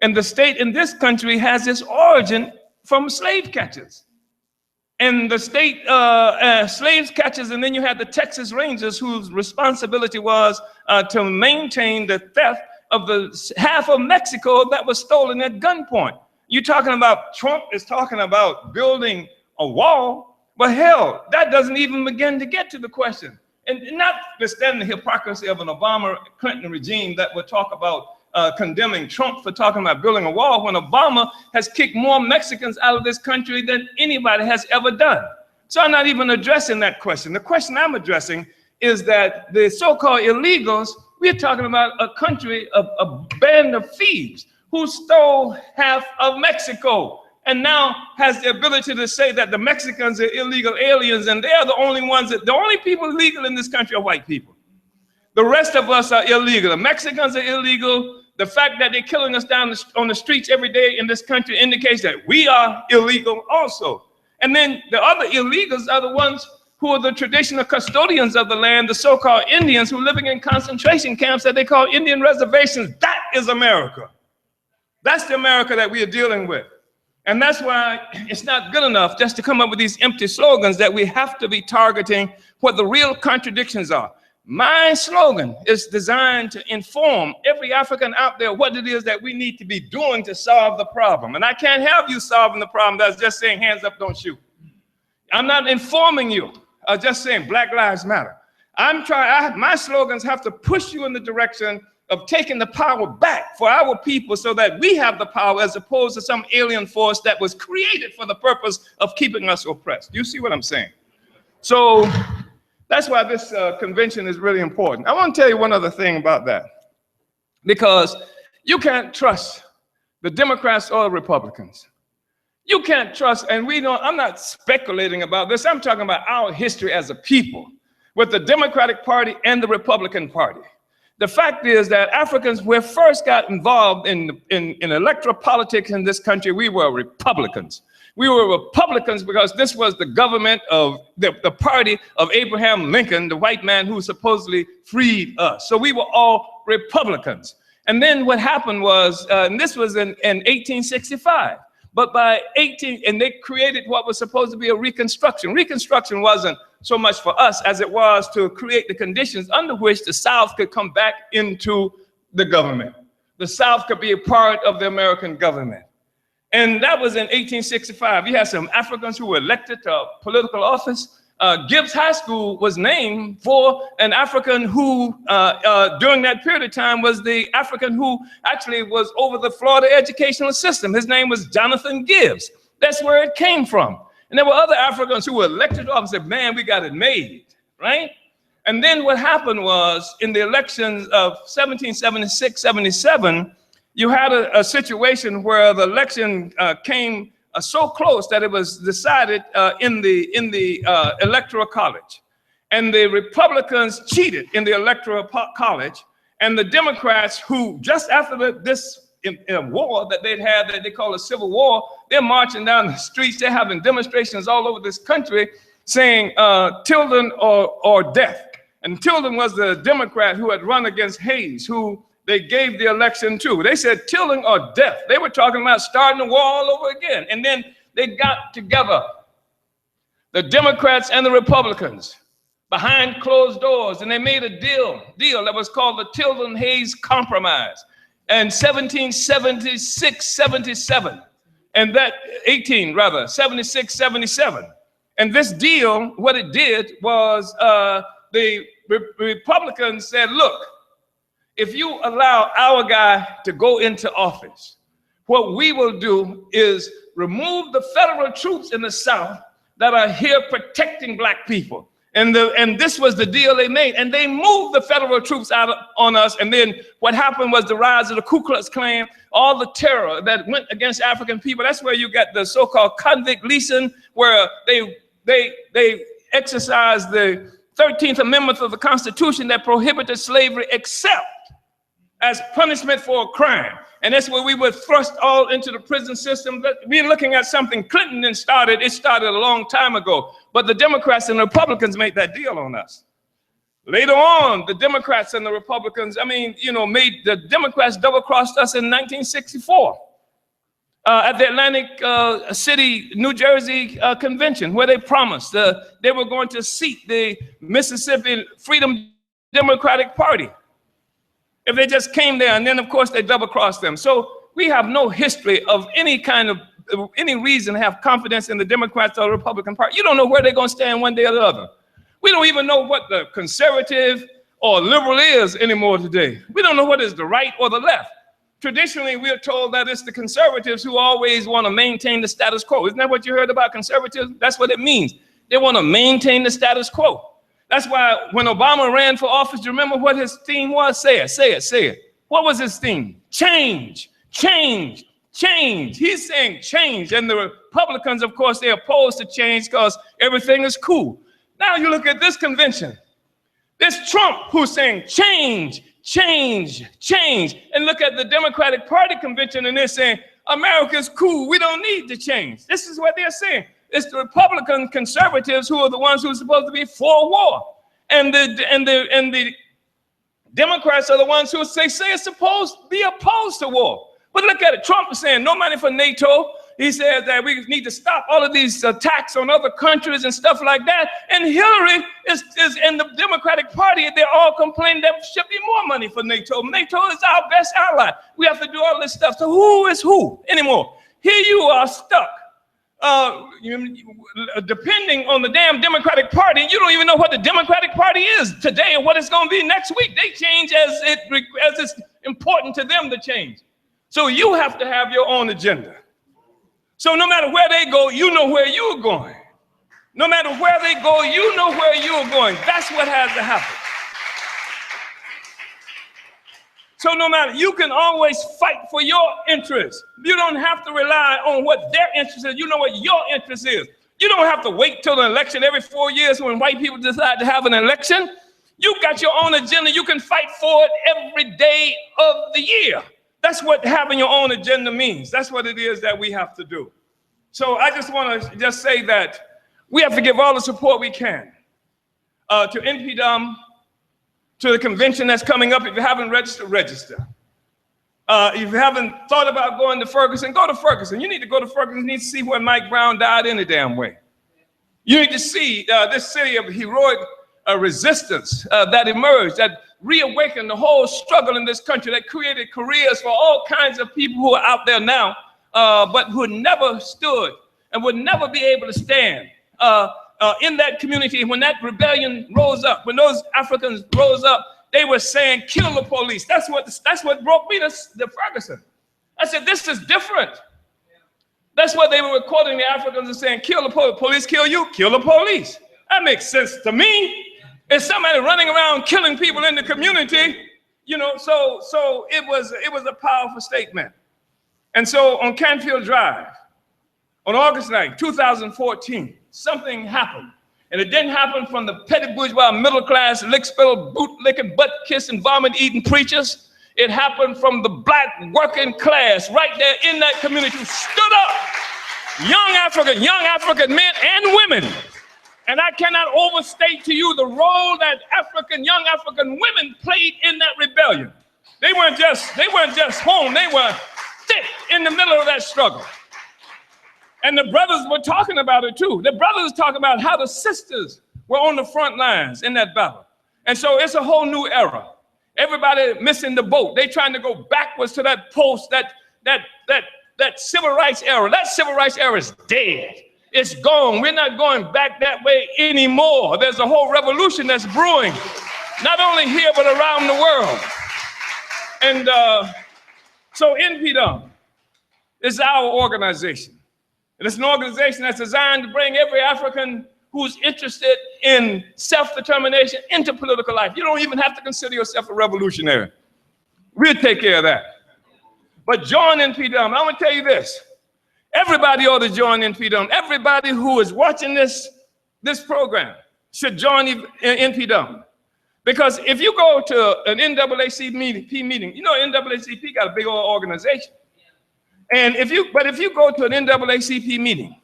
S7: And the state in this country has its origin from slave catchers. And the state slaves catchers, and then you had the Texas Rangers whose responsibility was to maintain the theft of the half of Mexico that was stolen at gunpoint. You're talking about, Trump is talking about building a wall, but hell, that doesn't even begin to get to the question. And notwithstanding the hypocrisy of an Obama-Clinton regime that would talk about condemning Trump for talking about building a wall when Obama has kicked more Mexicans out of this country than anybody has ever done. So I'm not even addressing that question. The question I'm addressing is that the so-called illegals, we're talking about a country, a band of thieves who stole half of Mexico and now has the ability to say that the Mexicans are illegal aliens and they are the only ones the only people illegal in this country are white people. The rest of us are illegal. The Mexicans are illegal. The fact that they're killing us down on the streets every day in this country indicates that we are illegal also. And then the other illegals are the ones who are the traditional custodians of the land, the so-called Indians who are living in concentration camps that they call Indian reservations. That is America. That's the America that we are dealing with. And that's why it's not good enough just to come up with these empty slogans, that we have to be targeting what the real contradictions are. My slogan is designed to inform every African out there what it is that we need to be doing to solve the problem. And I can't have you solving the problem that's just saying hands up, don't shoot. I'm not informing you, just saying Black Lives Matter. My slogans have to push you in the direction of taking the power back for our people so that we have the power as opposed to some alien force that was created for the purpose of keeping us oppressed. You see what I'm saying? So that's why this convention is really important. I want to tell you one other thing about that, because you can't trust the Democrats or the Republicans. You can't trust, and I'm not speculating about this. I'm talking about our history as a people with the Democratic Party and the Republican Party. The fact is that Africans, when we first got involved in electoral politics in this country, we were Republicans. We were Republicans because this was the government of the party of Abraham Lincoln, the white man who supposedly freed us. So we were all Republicans. And then what happened was, and this was in 1865, but by and they created what was supposed to be a Reconstruction. Reconstruction wasn't so much for us as it was to create the conditions under which the South could come back into the government. The South could be a part of the American government. And that was in 1865. You had some Africans who were elected to political office. Gibbs High School was named for an African who, during that period of time, was the African who actually was over the Florida educational system. His name was Jonathan Gibbs. That's where it came from. And there were other Africans who were elected to office and said, man, we got it made, right? And then what happened was, in the elections of 1776, 77, you had a situation where the election came so close that it was decided in the Electoral College. And the Republicans cheated in the Electoral College. And the Democrats, who just after this war that they'd had that they call a civil war, they're marching down the streets, they're having demonstrations all over this country saying Tilden or death. And Tilden was the Democrat who had run against Hayes, who they gave the election to. They said Tilden or death. They were talking about starting the war all over again. And then they got together, the Democrats and the Republicans, behind closed doors, and they made a deal that was called the Tilden-Hayes Compromise. And 1776-77, and that 76-77. And this deal, what it did was the Republicans said, look, if you allow our guy to go into office, what we will do is remove the federal troops in the South that are here protecting black people. And this was the deal they made. And they moved the federal troops out on us. And then what happened was the rise of the Ku Klux Klan, all the terror that went against African people. That's where you got the so-called convict leasing, where they exercised the 13th Amendment of the Constitution that prohibited slavery except as punishment for a crime. And that's where we were thrust all into the prison system. We're looking at something Clinton then started. It started a long time ago. But the Democrats and the Republicans made that deal on us. Later on, the Democrats and the Republicans, made the Democrats double-crossed us in 1964 at the Atlantic City, New Jersey convention, where they promised they were going to seat the Mississippi Freedom Democratic Party if they just came there. And then, of course, they double-crossed them. So we have no history of any reason to have confidence in the Democrats or the Republican Party. You don't know where they're going to stand one day or the other. We don't even know what the conservative or liberal is anymore today. We don't know what is the right or the left. Traditionally, we are told that it's the conservatives who always want to maintain the status quo. Isn't that what you heard about conservatives? That's what it means. They want to maintain the status quo. That's why when Obama ran for office, do you remember what his theme was? Say it. What was his theme? Change. He's saying change. And the Republicans, of course, they're opposed to change because everything is cool. Now you look at this convention. There's Trump who's saying change. And look at the Democratic Party convention and they're saying, America's cool. We don't need to change. This is what they're saying. It's the Republican conservatives who are the ones who are supposed to be for war. And the Democrats are the ones who say it's supposed to be opposed to war. But look at it. Trump is saying no money for NATO. He says that we need to stop all of these attacks on other countries and stuff like that. And Hillary is in the Democratic Party. They're all complaining there should be more money for NATO. NATO is our best ally. We have to do all this stuff. So who is who anymore? Here you are stuck. Depending on the damn Democratic Party, you don't even know what the Democratic Party is today and what it's going to be next week. They change as it's important to them to change. So you have to have your own agenda. So no matter where they go, you know where you're going. No matter where they go, you know where you're going. That's what has to happen. So no matter, you can always fight for your interests. You don't have to rely on what their interest is. You know what your interest is. You don't have to wait till the election every 4 years when white people decide to have an election. You got your own agenda. You can fight for it every day of the year. That's what having your own agenda means. That's what it is that we have to do. So I just want to just say that we have to give all the support we can to InPDUM, to the convention that's coming up. If you haven't registered, register. If you haven't thought about going to Ferguson, go to Ferguson. You need to go to Ferguson. You need to see where Mike Brown died any damn way. You need to see this city of heroic resistance that emerged, that reawakened the whole struggle in this country, that created careers for all kinds of people who are out there now, but who never stood and would never be able to stand in that community. When that rebellion rose up, when those Africans rose up, they were saying, kill the police. That's what broke me to Ferguson. I said, this is different. That's what they were quoting the Africans and saying, kill the police. Police kill you, kill the police. That makes sense to me. It's somebody running around killing people in the community, so it was a powerful statement. And so on Canfield Drive, on August 9, 2014, something happened. And it didn't happen from the petty bourgeois middle class, lick-spittle, boot-licking, butt-kissing, vomit-eating preachers. It happened from the black working class right there in that community who stood up. Young African men and women. And I cannot overstate to you the role that young African women played in that rebellion. They weren't just home, they were thick in the middle of that struggle. And the brothers were talking about it too. The brothers talking about how the sisters were on the front lines in that battle. And so it's a whole new era. Everybody missing the boat. They trying to go backwards to that that civil rights era. That civil rights era is dead. It's gone. We're not going back that way anymore. There's a whole revolution that's brewing, not only here, but around the world. And so InPDUM is our organization. And it's an organization that's designed to bring every African who's interested in self-determination into political life. You don't even have to consider yourself a revolutionary. We'll take care of that. But join InPDUM. I'm gonna tell you this. Everybody ought to join InPDUM. Everybody who is watching this program should join InPDUM. Because if you go to an NAACP meeting, you know NAACP got a big old organization. And if you go to an NAACP meeting,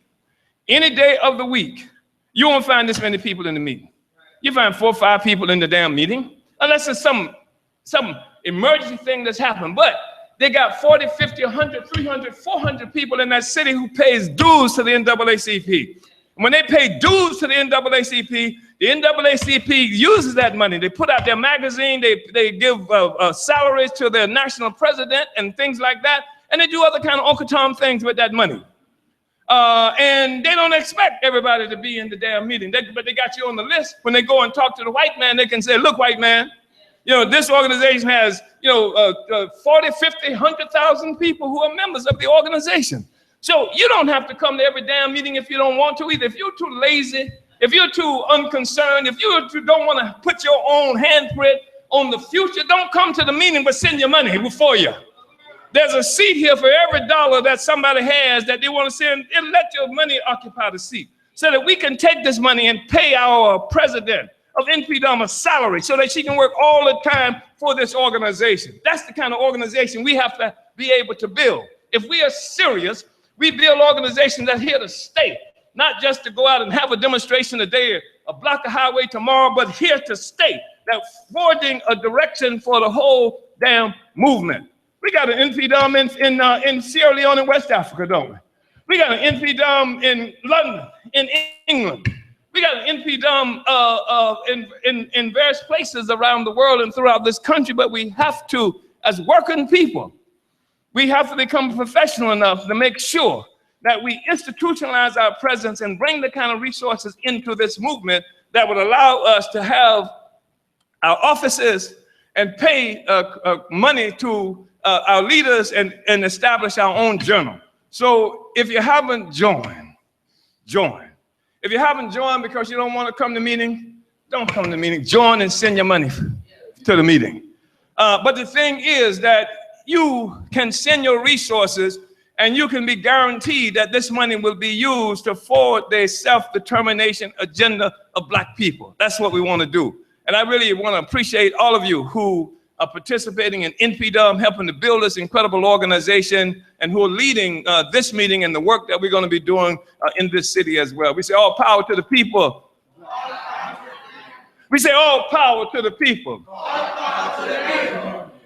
S7: any day of the week, you won't find this many people in the meeting. You find 4 or 5 people in the damn meeting, unless it's some emergency thing that's happened. But they got 40, 50, 100, 300, 400 people in that city who pays dues to the NAACP. And when they pay dues to the NAACP uses that money. They put out their magazine, they give salaries to their national president and things like that. And they do other kind of Uncle Tom things with that money. And they don't expect everybody to be in the damn meeting. But they got you on the list. When they go and talk to the white man, they can say, look, white man, this organization has, 40, 50, 100,000 people who are members of the organization. So you don't have to come to every damn meeting if you don't want to either. If you're too lazy, if you're too unconcerned, if you don't want to put your own handprint on the future, don't come to the meeting, but send your money before you. There's a seat here for every dollar that somebody has that they want to send, and let your money occupy the seat so that we can take this money and pay our president of InPDUM a salary so that she can work all the time for this organization. That's the kind of organization we have to be able to build. If we are serious, we build organizations that's here to stay, not just to go out and have a demonstration today, a block of highway tomorrow, but here to stay, that forging a direction for the whole damn movement. We got an InPDUM in Sierra Leone and West Africa, don't we? We got an InPDUM in London, in England. We got an InPDUM in various places around the world and throughout this country, but we have to, as working people, we have to become professional enough to make sure that we institutionalize our presence and bring the kind of resources into this movement that would allow us to have our offices and pay money to our leaders and establish our own journal. So if you haven't joined, join. If you haven't joined because you don't want to come to meeting, don't come to the meeting. Join and send your money to the meeting. But the thing is that you can send your resources and you can be guaranteed that this money will be used to forward the self-determination agenda of Black people. That's what we want to do. And I really want to appreciate all of you who are participating in InPDUM, helping to build this incredible organization, and who are leading this meeting and the work that we're going to be doing in this city as well. We say all power to the people. We say all power to the people.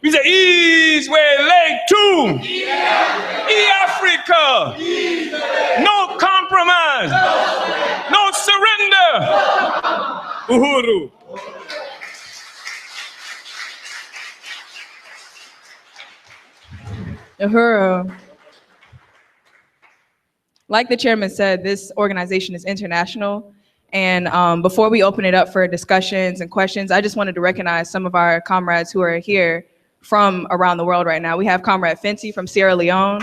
S7: We say ease where lay to. Africa. No compromise. No surrender. Uhuru.
S2: Uhuru. Like the chairman said, this organization is international. And before we open it up for discussions and questions, I just wanted to recognize some of our comrades who are here from around the world right now. We have Comrade Fenty from Sierra Leone.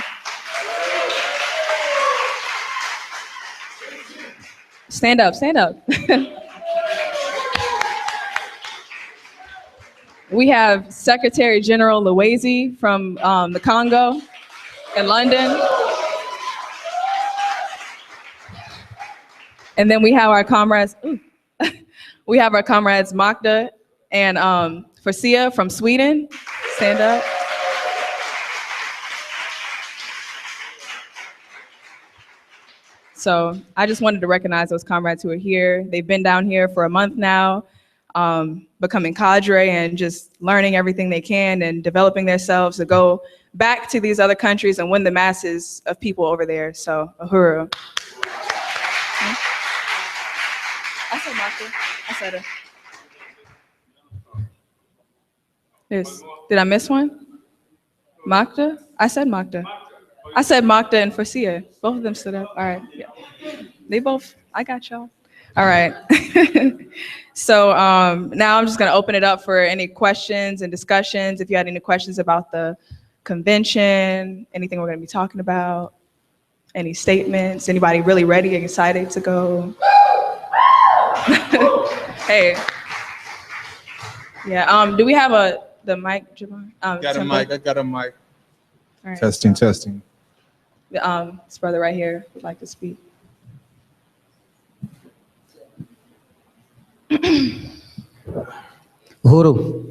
S2: Stand up, stand up. We have Secretary General Luwezi from the Congo in London. And then we have our comrades, We have our comrades Magda and Farsia from Sweden. Stand up. So I just wanted to recognize those comrades who are here. They've been down here for a month now, becoming cadre and just learning everything they can and developing themselves to go back to these other countries and win the masses of people over there. So, uhuru. I said Magda. I said it. Did I miss one? Magda? I said Magda. I said Magda and Farsia. Both of them stood up. All right. Yeah. They both, I got y'all. All right. So now I'm just going to open it up for any questions and discussions. If you had any questions about the convention, anything we're going to be talking about, any statements, anybody really ready and excited to go? Hey. Yeah. Do we have the mic, Javon?
S8: Got a mic. I got a mic.
S2: All right.
S8: Testing, testing.
S2: This brother right here would like to speak.
S9: Uhuru,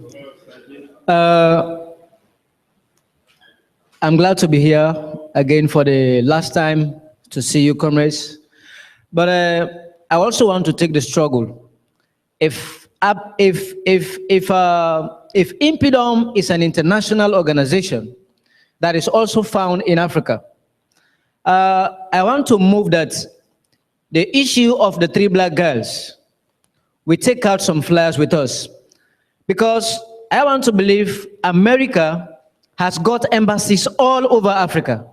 S9: I'm glad to be here again for the last time to see you, comrades. But I also want to take the struggle. If InPDUM is an international organization that is also found in Africa, I want to move that the issue of the 3 black girls, we take out some flyers with us, because I want to believe America has got embassies all over Africa.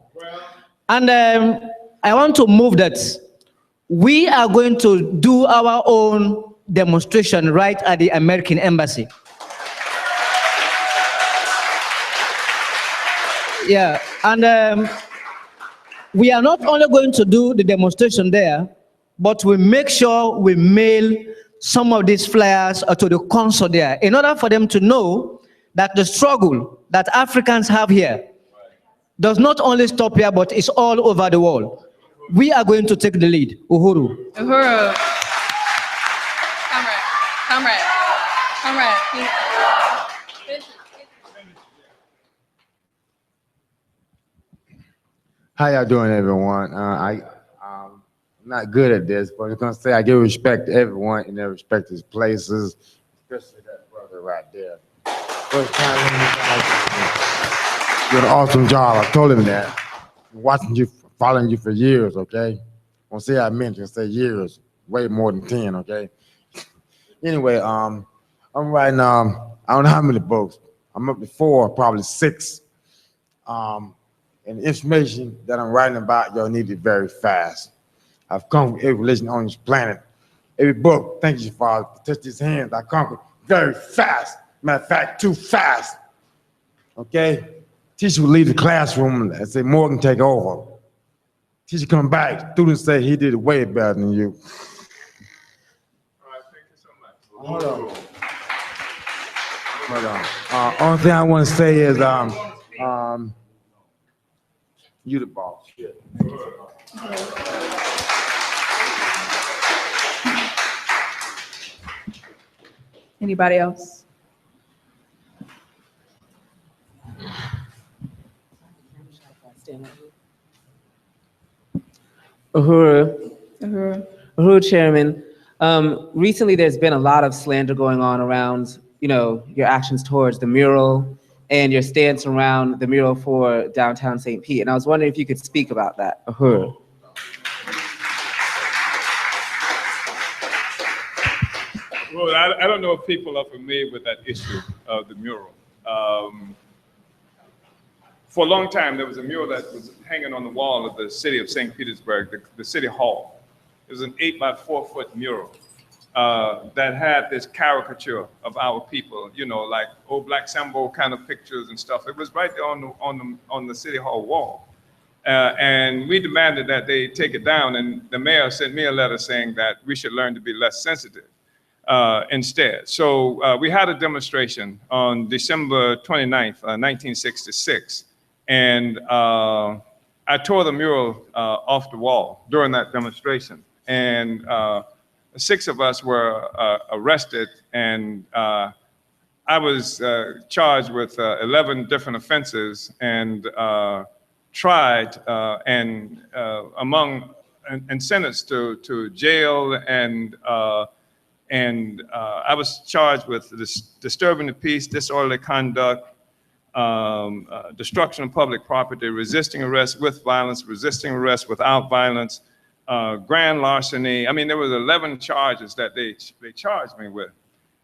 S9: And I want to move that we are going to do our own demonstration right at the American embassy. Yeah, and we are not only going to do the demonstration there, but we make sure we mail some of these flyers to the consul there, in order for them to know that the struggle that Africans have here does not only stop here, but it's all over the world. We are going to take the lead. Uhuru.
S2: Uhuru. Comrade.
S10: How y'all doing, everyone? I'm not good at this, but I'm gonna say I give respect to everyone in their respective places, especially that brother right there. First time you did an awesome job. I told him that. I'm watching you, following you for years, okay? Won't say I mentioned, say years, way more than 10, okay? Anyway, I'm writing, I don't know how many books. I'm up to 4, probably 6. And the information that I'm writing about, y'all need it very fast. I've conquered every religion on this planet. Every book, thank you, Father, touch these hands, I conquered very fast. Matter of fact, too fast. Okay? Teacher would leave the classroom and say, Morgan, take over. Teacher come back, students say he did it way better than you.
S7: All right, thank you so much.
S10: Hold on. Only thing I want to say is, you the boss. Shit.
S2: Anybody else?
S5: Uhuru, Chairman. Recently, there's been a lot of slander going on around, your actions towards the mural and your stance around the mural for downtown St. Pete. And I was wondering if you could speak about that. Uhuru.
S7: Well, I don't know if people are familiar with that issue of the mural. For a long time, there was a mural that was hanging on the wall of the city of St. Petersburg, the city hall. It was an 8-by-4-foot mural that had this caricature of our people, like old black Sambo kind of pictures and stuff. It was right there on the city hall wall. And we demanded that they take it down, and the mayor sent me a letter saying that we should learn to be less sensitive instead. So we had a demonstration on December 29th, 1966. And I tore the mural off the wall during that demonstration. And 6 of us were arrested, and I was charged with 11 different offenses and tried and sentenced to jail, and I was charged with disturbing the peace, disorderly conduct, destruction of public property, resisting arrest with violence, resisting arrest without violence, grand larceny. I mean, there was 11 charges that they charged me with.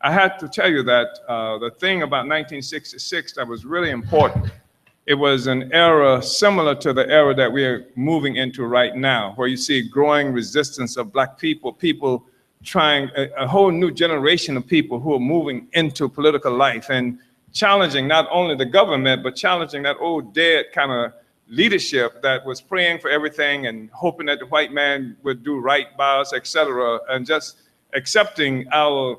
S7: I had to tell you that the thing about 1966 that was really important, it was an era similar to the era that we are moving into right now, where you see growing resistance of Black people, people trying, a whole new generation of people who are moving into political life and challenging not only the government, but challenging that old dead kind of leadership that was praying for everything and hoping that the white man would do right by us, et cetera, and just accepting our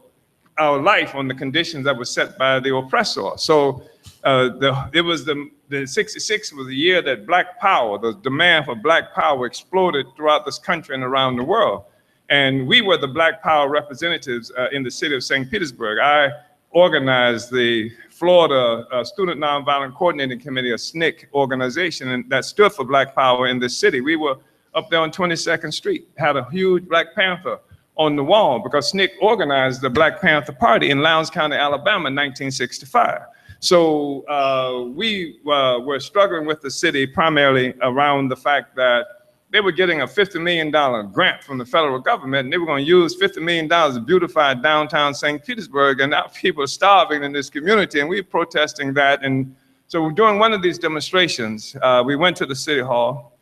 S7: life on the conditions that were set by the oppressor. So the 66 was the year that Black power, the demand for Black power exploded throughout this country and around the world. And we were the Black power representatives in the city of St. Petersburg. I organized the Florida Student Nonviolent Coordinating Committee, a SNCC organization, and that stood for Black power in this city. We were up there on 22nd Street, had a huge Black Panther on the wall because SNCC organized the Black Panther Party in Lowndes County, Alabama in 1965. So we were struggling with the city primarily around the fact that they were getting a $50 million grant from the federal government, and they were going to use $50 million to beautify downtown St. Petersburg, and now people are starving in this community, and we were protesting that. And so during one of these demonstrations, we went to the city hall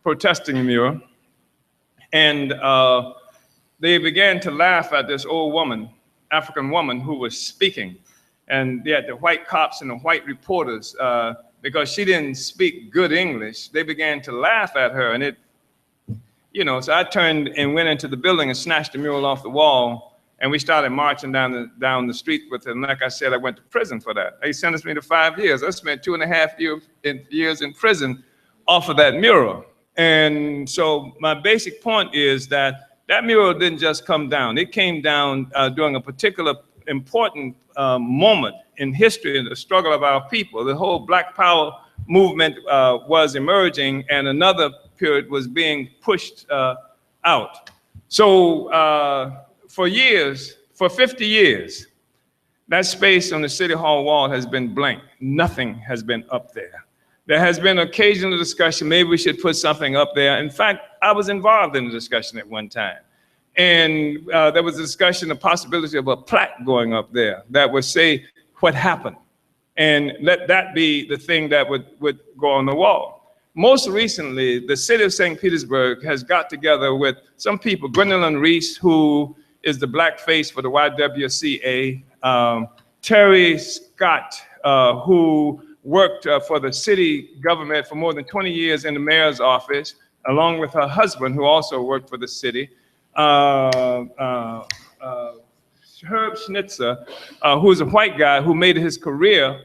S7: protesting the mural, and they began to laugh at this old woman, African woman, who was speaking. And they had the white cops and the white reporters, because she didn't speak good English, they began to laugh at her. And it, you know, so I turned and went into the building and snatched the mural off the wall, and we started marching down the street with it. And like I said, I went to prison for that. They sentenced me to 5 years. I spent 2.5 years in prison off of that mural. And so my basic point is that that mural didn't just come down. It came down during a particular important moment in history in the struggle of our people. The whole Black Power movement was emerging, and another period was being pushed out. So for years, for 50 years, that space on the City Hall wall has been blank. Nothing has been up there. There has been occasional discussion, maybe we should put something up there. In fact, I was involved in the discussion at one time. And there was a discussion, the possibility of a plaque going up there that would say what happened, and let that be the thing that would go on the wall. Most recently, the city of St. Petersburg has got together with some people, Gwendolyn Reese, who is the black face for the YWCA, Terry Scott, who worked for the city government for more than 20 years in the mayor's office, along with her husband, who also worked for the city, Herb Schnitzer, who's a white guy who made his career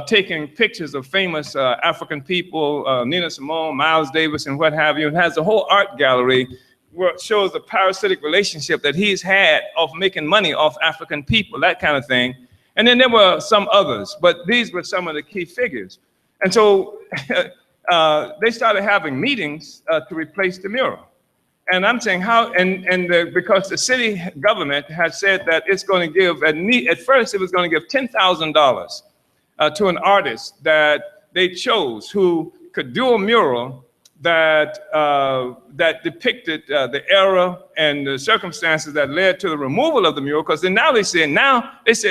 S7: taking pictures of famous African people, Nina Simone, Miles Davis, and what have you, and has a whole art gallery where it shows the parasitic relationship that he's had of making money off African people, that kind of thing. And then there were some others, but these were some of the key figures. And so they started having meetings to replace the mural. And I'm saying how, because the city government had said that it's going to give, at first it was going to give $10,000 to an artist that they chose who could do a mural that that depicted the era and the circumstances that led to the removal of the mural. Because now they say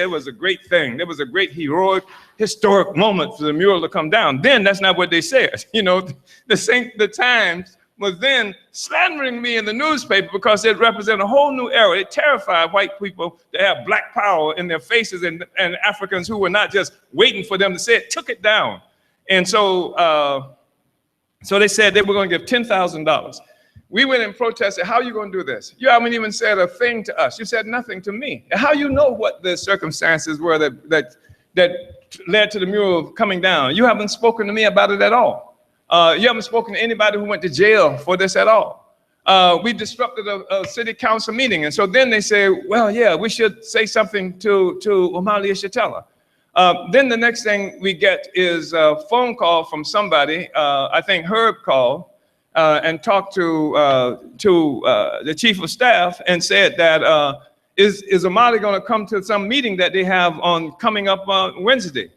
S7: it was a great thing. There was a great heroic, historic moment for the mural to come down. Then that's not what they said. You know, the Times was then slandering me in the newspaper because it represented a whole new era. It terrified white people to have black power in their faces, and Africans who were not just waiting for them to say it, took it down. And so, so they said they were going to give $10,000. We went and protested. How are you going to do this? You haven't even said a thing to us. You said nothing to me. How you know what the circumstances were that led to the mural coming down? You haven't spoken to me about it at all. You haven't spoken to anybody who went to jail for this at all. we disrupted a city council meeting. And so then they say, well, yeah, we should say something to Omali Yeshitela. Then the next thing we get is a phone call from somebody, I think Herb called, and talked to the chief of staff and said that, is Omali going to come to some meeting that they have coming up on Wednesday?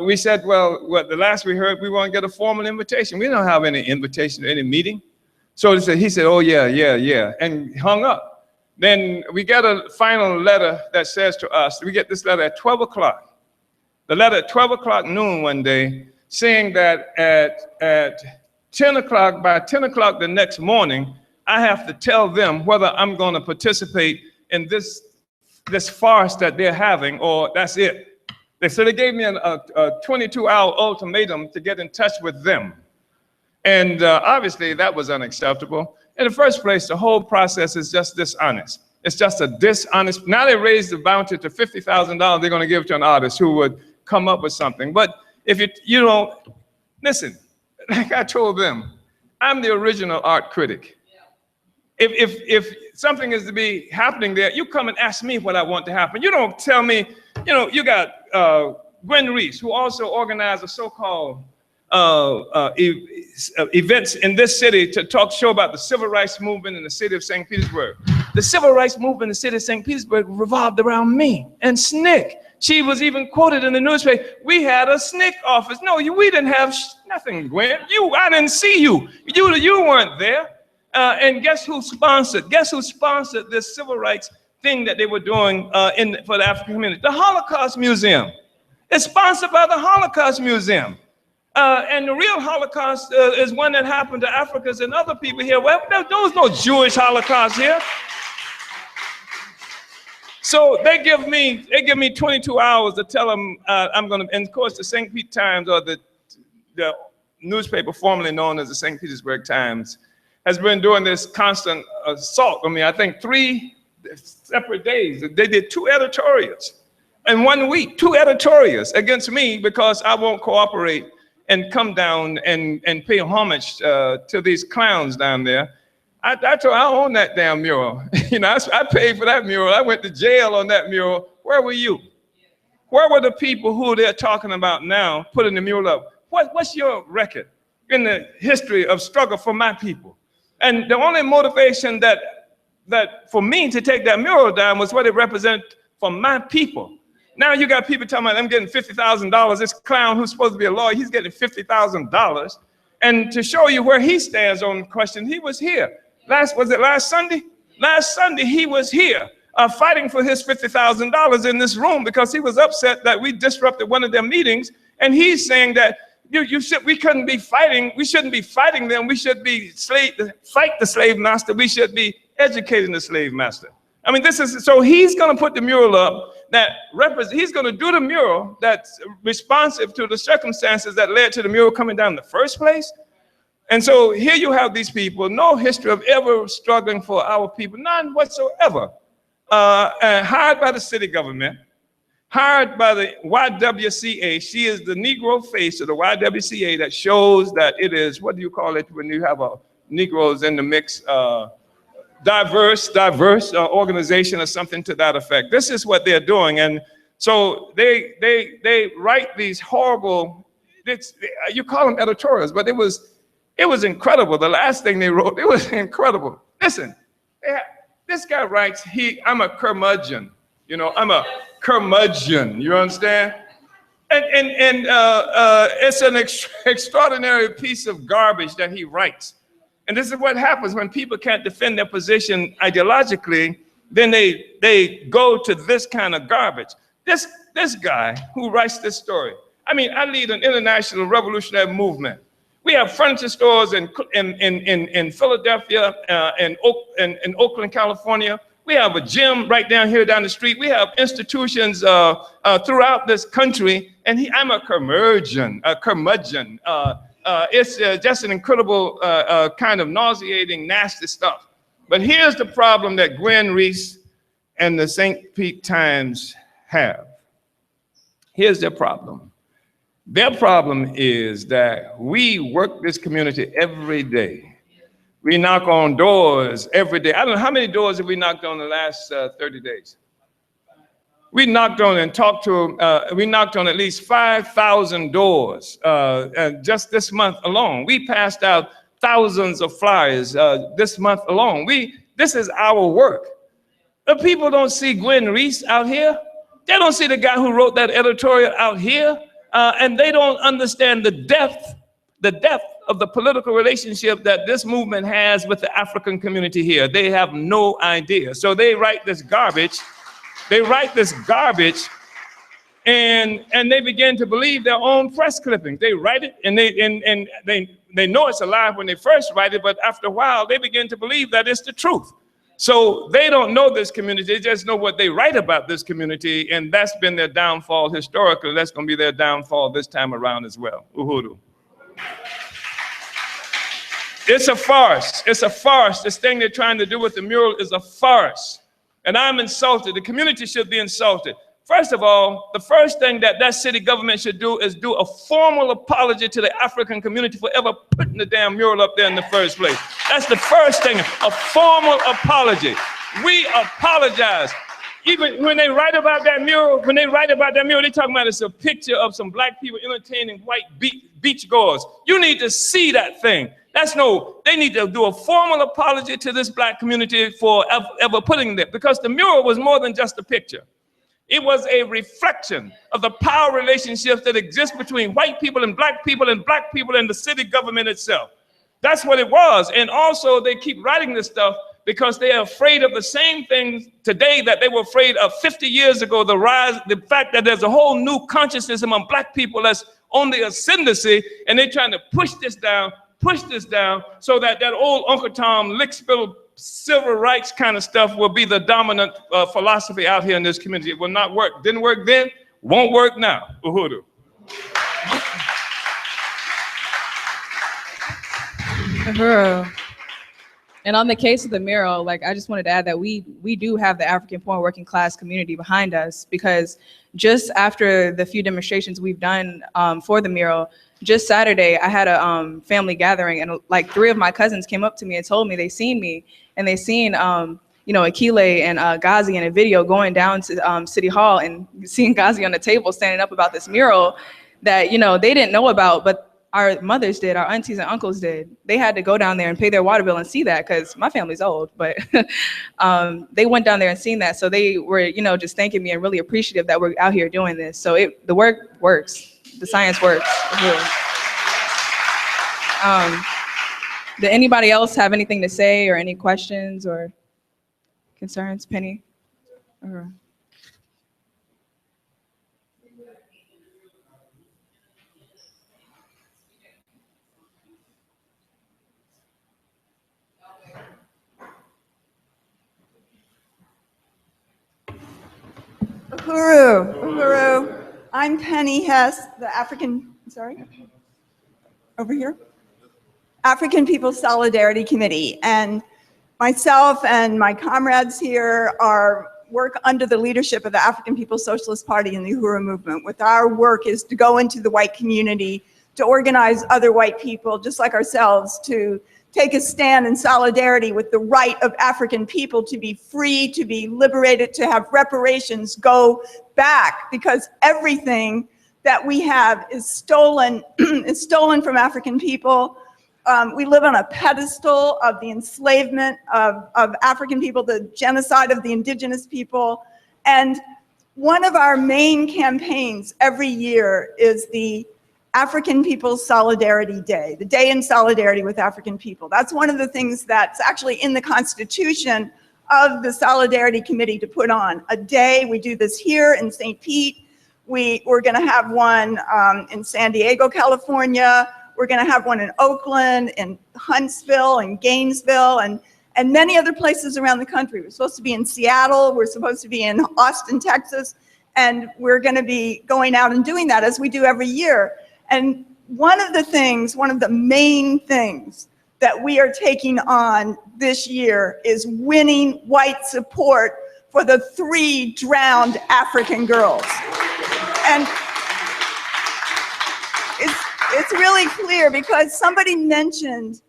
S7: We said, well, the last we heard, we want to get a formal invitation. We don't have any invitation to any meeting. So he said, oh, yeah, and hung up. Then we get a final letter that says to us, we get this letter at 12 o'clock. The letter at 12 o'clock noon one day, saying that at 10 o'clock, by 10 o'clock the next morning, I have to tell them whether I'm going to participate in this farce that they're having, or that's it. So they gave me a 22-hour ultimatum to get in touch with them. And obviously that was unacceptable. In the first place, the whole process is just dishonest. It's just a dishonest. Now they raised the bounty to $50,000 they're going to give to an artist who would come up with something. But if you don't, listen, like I told them, I'm the original art critic. If something is to be happening there, you come and ask me what I want to happen. You don't tell me, you got Gwen Reese, who also organized a so-called events in this city to talk show about the civil rights movement in the city of St. Petersburg. The civil rights movement in the city of St. Petersburg revolved around me and SNCC. She was even quoted in the newspaper. We had a SNCC office. No, we didn't have nothing, Gwen. I didn't see you. You weren't there. And guess who sponsored? Guess who sponsored this civil rights thing that they were doing for the African community? The Holocaust Museum. It's sponsored by the Holocaust Museum. And the real Holocaust is one that happened to Africans and other people here. Well, there was no Jewish Holocaust here. So they give me 22 hours to tell them I'm going to, and of course the St. Pete Times, or the newspaper formerly known as the St. Petersburg Times, has been doing this constant assault on me. I think 3 separate days. They did 2 editorials in 1 week, 2 editorials against me because I won't cooperate and come down and pay homage to these clowns down there. I told I own that damn mural. I paid for that mural. I went to jail on that mural. Where were you? Where were the people who they're talking about now putting the mural up? What's your record in the history of struggle for my people? And the only motivation that for me to take that mural down was what it represented for my people. Now you got people talking about I'm getting $50,000. This clown who's supposed to be a lawyer, he's getting $50,000. And to show you where he stands on the question, he was here. Was it last Sunday? Last Sunday he was here fighting for his $50,000 in this room because he was upset that we disrupted one of their meetings. And he's saying that we couldn't be fighting. We shouldn't be fighting them. We should be fight the slave master. We should be educating the slave master. I mean, so he's going to put the mural up he's going to do the mural that's responsive to the circumstances that led to the mural coming down in the first place. And so here you have these people, no history of ever struggling for our people, none whatsoever, hired by the city government, hired by the YWCA. She is the Negro face of the YWCA that shows that it is, what do you call it when you have Negroes in the mix? Diverse organization or something to that effect. This is what they're doing. And so they write these horrible, you call them editorials, but it was incredible. The last thing they wrote, it was incredible. Listen, this guy writes, I'm a curmudgeon. I'm a curmudgeon, you understand? And it's an extraordinary piece of garbage that he writes. And this is what happens when people can't defend their position ideologically, then they go to this kind of garbage. This guy who writes this story, I mean, I lead an international revolutionary movement. We have furniture stores in Philadelphia, in Oakland, California. We have a gym right down here down the street. We have institutions throughout this country, and I'm a curmudgeon. It's just an incredible kind of nauseating, nasty stuff. But here's the problem that Gwen Reese and the St. Pete Times have. Here's their problem. Their problem is that we work this community every day. We knock on doors every day. I don't know how many doors have we knocked on the last 30 days. We knocked on and talked to, we knocked on at least 5,000 doors just this month alone. We passed out thousands of flyers this month alone. This is our work. The people don't see Gwen Reese out here. They don't see the guy who wrote that editorial out here. And they don't understand the depth of the political relationship that this movement has with the African community here. They have no idea. So they write this garbage. And they begin to believe their own press clippings. They write it and they know it's a lie when they first write it, but after a while they begin to believe that it's the truth. So they don't know this community, they just know what they write about this community, and that's been their downfall historically. That's gonna be their downfall this time around as well. Uhuru. It's a farce, it's a farce. This thing they're trying to do with the mural is a farce. And I'm insulted, the community should be insulted. First of all, the first thing that city government should do is do a formal apology to the African community for ever putting the damn mural up there in the first place. That's the first thing, a formal apology. We apologize. Even when they write about that mural, they talking about it's a picture of some black people entertaining white beachgoers. You need to see that thing. They need to do a formal apology to this black community for ever putting that, because the mural was more than just a picture. It was a reflection of the power relationships that exist between white people and black people and the city government itself. That's what it was. And also they keep writing this stuff because they are afraid of the same things today that they were afraid of 50 years ago, the fact that there's a whole new consciousness among black people that's on the ascendancy, and they're trying to push this down so that old Uncle Tom lick-spittle civil rights kind of stuff will be the dominant philosophy out here in this community. It will not work. Didn't work then, won't work now. Uhuru.
S2: Uhuru. And on the case of the mural, like, I just wanted to add that we do have the African poor working class community behind us, because just after the few demonstrations we've done for the mural, just Saturday, I had a family gathering, and like 3 of my cousins came up to me and told me they seen me, and they seen Akile and Ghazi in a video going down to City Hall and seeing Ghazi on the table standing up about this mural that they didn't know about, but our mothers did, our aunties and uncles did. They had to go down there and pay their water bill and see that, because my family's old, but they went down there and seen that. So they were, just thanking me and really appreciative that we're out here doing this. So the work works, the science works. Really. Did anybody else have anything to say or any questions or concerns? Penny?
S8: Uhuru. I'm Penny Hess, the African People's Solidarity Committee. And myself and my comrades here work under the leadership of the African People's Socialist Party and the Uhuru movement. With our work is to go into the white community, to organize other white people just like ourselves, to take a stand in solidarity with the right of African people to be free, to be liberated, to have reparations go back, because everything that we have is stolen, from African people. We live on a pedestal of the enslavement of African people, the genocide of the indigenous people. And one of our main campaigns every year is the African People's Solidarity Day, the day in solidarity with African people. That's one of the things that's actually in the Constitution of the Solidarity Committee to put on a day. We do this here in St. Pete. We're gonna have one in San Diego, California. We're gonna have one in Oakland, in Huntsville, and Gainesville, and many other places around the country. We're supposed to be in Seattle. We're supposed to be in Austin, Texas. And we're gonna be going out and doing that as we do every year. And one of the main things that we are taking on this year is winning white support for the 3 drowned African girls. And it's really clear, because somebody mentioned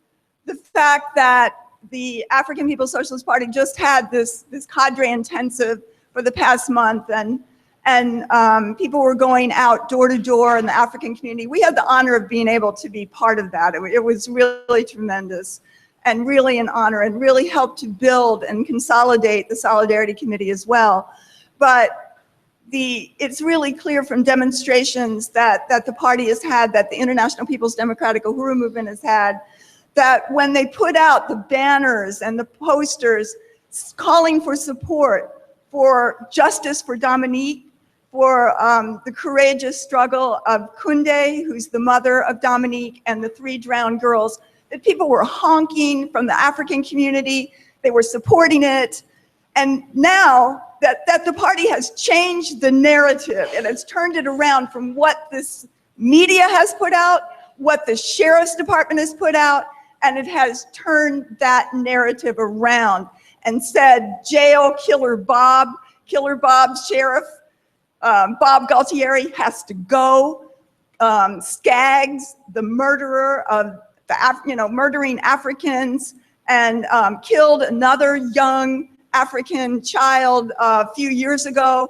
S8: the fact that the African People's Socialist Party just had this cadre intensive for the past month, and people were going out door to door in the African community. We had the honor of being able to be part of that. It was really tremendous and really an honor, and really helped to build and consolidate the Solidarity Committee as well. But it's really clear from demonstrations that the party has had, that the International People's Democratic Uhuru Movement has had, that when they put out the banners and the posters calling for support for justice for Dominique, for the courageous struggle of Kunde, who's the mother of Dominique, and the 3 drowned girls, that people were honking from the African community, they were supporting it. And now that the party has changed the narrative and it's turned it around from what this media has put out, what the Sheriff's Department has put out, and it has turned that narrative around and said, jail Killer Bob, Sheriff Bob Galtieri has to go. Skaggs, the murderer of murdering Africans, and killed another young African child a few years ago,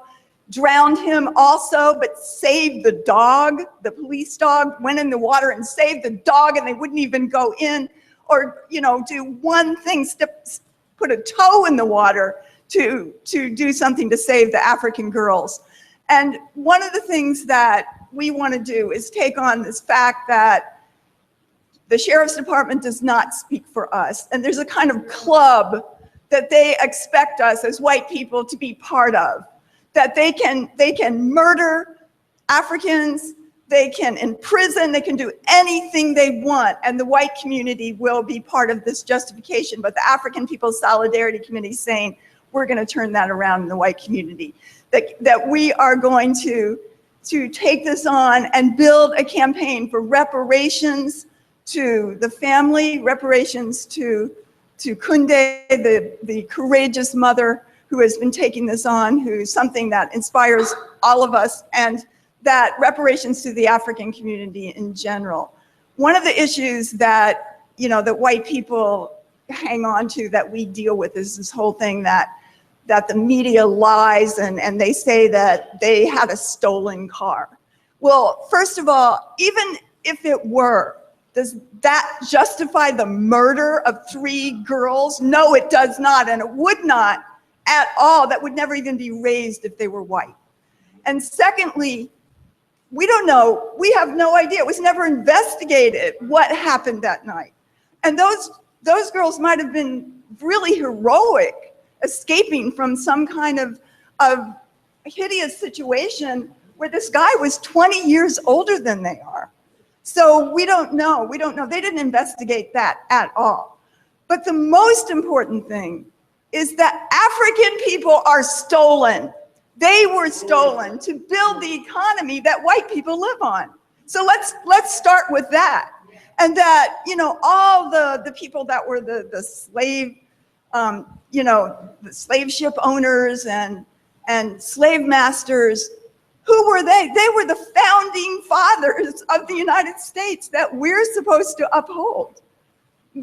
S8: drowned him also, but saved the dog. The police dog went in the water and saved the dog, and they wouldn't even go in or do one thing, put a toe in the water to do something to save the African girls. And one of the things that we want to do is take on this fact that the Sheriff's Department does not speak for us. And there's a kind of club that they expect us as white people to be part of, that they can murder Africans, they can imprison, they can do anything they want, and the white community will be part of this justification. But the African People's Solidarity Committee is saying, we're going to turn that around in the white community, that we are going to take this on and build a campaign for reparations to the family, reparations to Kunde, the courageous mother who has been taking this on, who's something that inspires all of us, and that reparations to the African community in general. One of the issues that, that white people hang on to, that we deal with, is this whole thing that the media lies and they say that they had a stolen car. Well, first of all, even if it were, does that justify the murder of 3 girls? No, it does not, and it would not at all. That would never even be raised if they were white. And secondly, we don't know, we have no idea. It was never investigated what happened that night. And those girls might have been really heroic, escaping from some kind of hideous situation where this guy was 20 years older than they are. So we don't know. They didn't investigate that at all. But the most important thing is that African people are stolen. They were stolen to build the economy that white people live on. So let's start with that. And that, all the people that were the slave, the slave ship owners and slave masters, who were they? They were the founding fathers of the United States that we're supposed to uphold.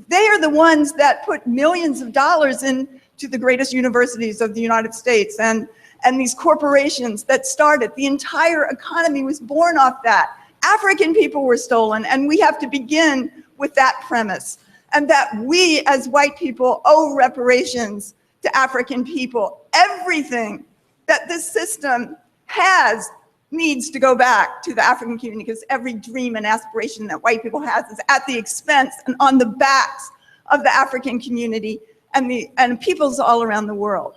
S8: They are the ones that put millions of dollars into the greatest universities of the United States, and these corporations that started. The entire economy was born off that. African people were stolen, and we have to begin with that premise. And that we as white people owe reparations to African people. Everything that this system has needs to go back to the African community, because every dream and aspiration that white people has is at the expense and on the backs of the African community and peoples all around the world.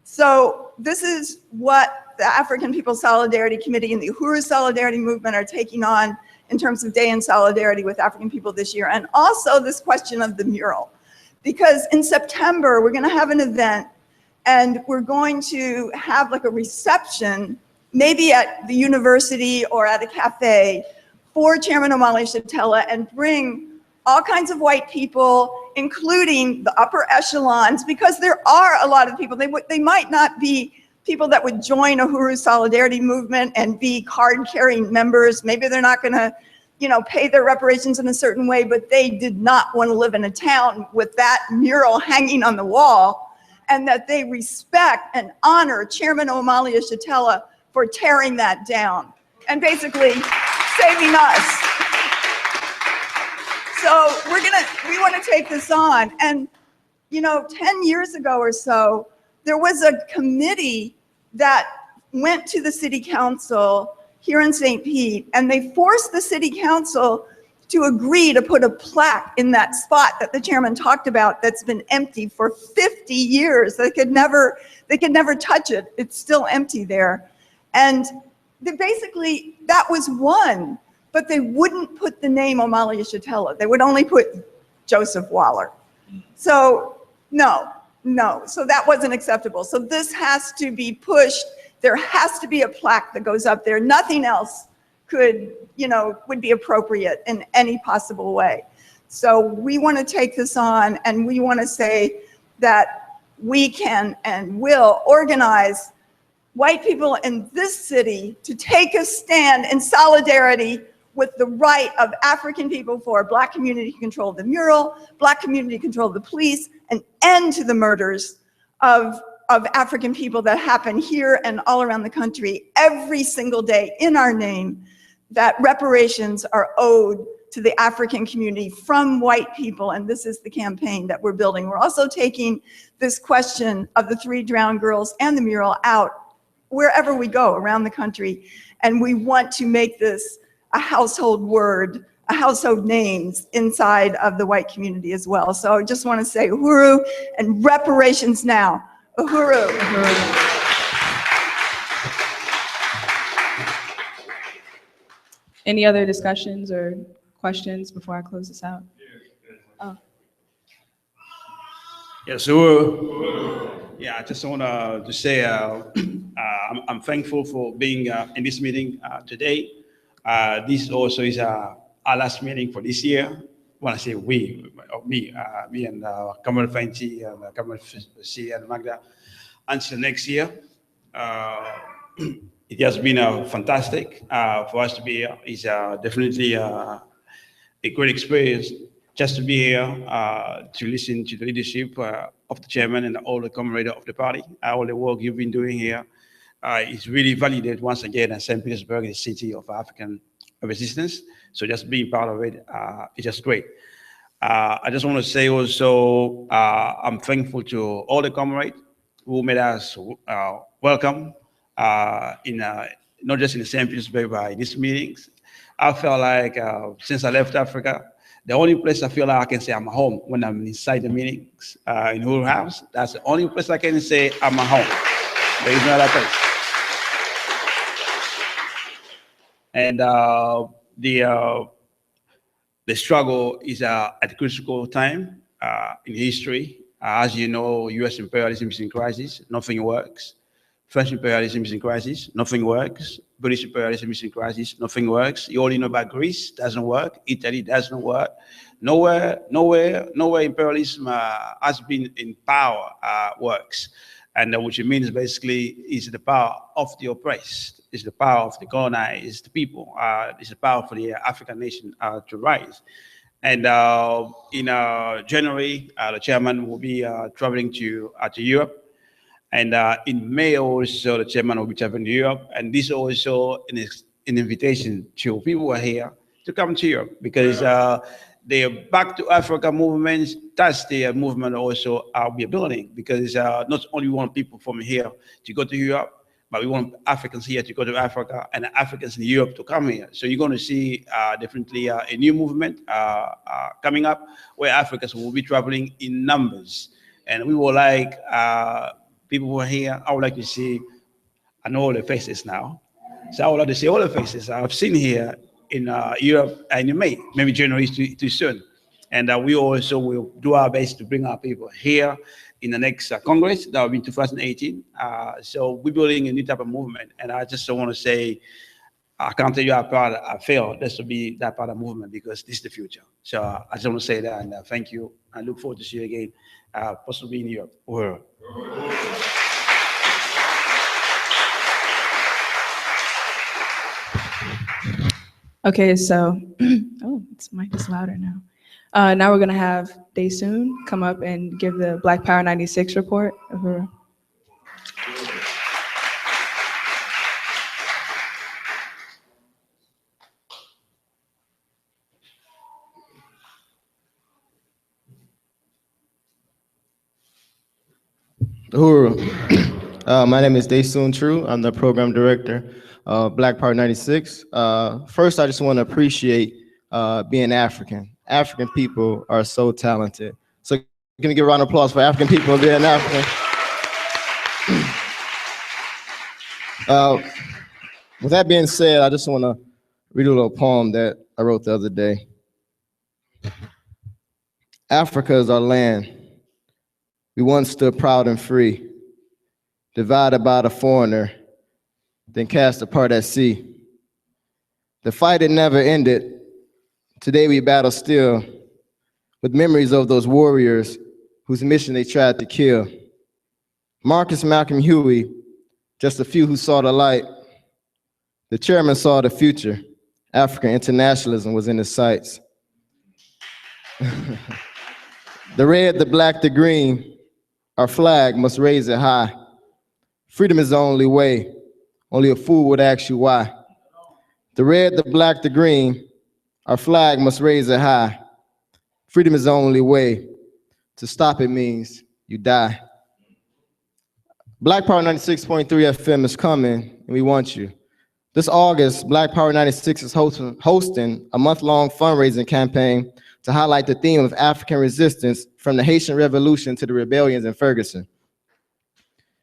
S8: So this is what the African People's Solidarity Committee and the Uhuru Solidarity Movement are taking on in terms of Day in Solidarity with African people this year. And also this question of the mural, because in September, we're going to have an event and we're going to have like a reception, maybe at the university or at a cafe, for Chairman Omali Yeshitela, and bring all kinds of white people, including the upper echelons, because there are a lot of people. They might not be people that would join Uhuru Solidarity Movement and be card-carrying members. Maybe they're not going to, pay their reparations in a certain way, but they did not want to live in a town with that mural hanging on the wall, and that they respect and honor Chairman Omali Yeshitela for tearing that down and basically saving us. So we want to take this on. And 10 years ago or so, there was a committee that went to the city council here in St. Pete, and they forced the city council to agree to put a plaque in that spot that the chairman talked about that's been empty for 50 years. They could never touch it. It's still empty there. And basically, that was one, but they wouldn't put the name Omali Yeshitela. They would only put Joseph Waller. So no. So that wasn't acceptable. So this has to be pushed. There has to be a plaque that goes up there. Nothing else would be appropriate in any possible way. So we want to take this on, and we want to say that we can and will organize white people in this city to take a stand in solidarity with the right of African people for Black community to control the mural, Black community to control the police, an end to the murders of African people that happen here and all around the country every single day in our name, that reparations are owed to the African community from white people, and this is the campaign that we're building. We're also taking this question of the 3 drowned girls and the mural out wherever we go around the country, and we want to make this a household word, a household names inside of the white community as well. So I just want to say uhuru and reparations now. Uhuru.
S2: Any other discussions or questions before I close this out? Oh.
S11: Yes, uhuru. Yeah, I just want to say I'm thankful for being in this meeting today. This also is our last meeting for this year. When I say we, me and Kamal Fanti and Kamal C and Magda, until next year. It has been fantastic for us to be here. It's definitely a great experience just to be here to listen to the leadership of the chairman and all the comrades of the party. All the work you've been doing here is really validated once again, and St. Petersburg is a city of African resistance. So just being part of it is just great. I just want to say also, I'm thankful to all the comrades who made us welcome not just in St. Petersburg, but in these meetings. I felt like since I left Africa, the only place I feel like I can say I'm home when I'm inside the meetings in Uhuru House. That's the only place I can say I'm at home. There is no other place. And the struggle is at a critical time in history. As you know, U.S. imperialism is in crisis. Nothing works. French imperialism is in crisis. Nothing works. British imperialism is in crisis. Nothing works. You only know about Greece. Doesn't work. Italy doesn't work. Nowhere imperialism has been in power works. And which it means basically is the power of the oppressed. It's the power of the colonized people. It's the power for the African nation to rise. And in January, the chairman will be traveling to Europe. And in May also, the chairman will be traveling to Europe. And this also an invitation to people who are here to come to Europe, because the Back to Africa movement, that's the movement also we are building, because not only we want people from here to go to Europe, but we want Africans here to go to Africa and Africans in Europe to come here. So you're going to see definitely a new movement coming up where Africans will be traveling in numbers. And we would like people who are here, I would like to see, I know all the faces now. So I would like to see all the faces I've seen here in Europe and in May. Maybe January is too soon. And we also will do our best to bring our people here in the next Congress. That will be in 2018. So we're building a new type of movement. And I just want to say, I can't tell you how proud I feel this to be that part of the movement, because this is the future. So I just want to say that, and thank you. I look forward to see you again, possibly in Europe.
S2: Okay, so, oh, it's mic is louder now. Now we're gonna have Daysoon come up and give the Black Power 96 report.
S12: Uhuru. My name is Daysoon True. I'm the program director of Black Power 96. First, I just want to appreciate being African. African people are so talented. So can we give a round of applause for African people being African? With that being said, I just want to read a little poem that I wrote the other day. Africa is our land. We once stood proud and free, divided by the foreigner, then cast apart at sea. The fight had never ended. Today we battle still with memories of those warriors whose mission they tried to kill. Marcus, Malcolm, Huey, just a few who saw the light. The chairman saw the future. African internationalism was in his sights. The red, the black, the green, our flag must raise it high. Freedom is the only way. Only a fool would ask you why. The red, the black, the green, our flag must raise it high. Freedom is the only way. To stop it means you die. Black Power 96.3 FM is coming, and we want you. This August, Black Power 96 is hosting a month-long fundraising campaign to highlight the theme of African resistance from the Haitian Revolution to the rebellions in Ferguson.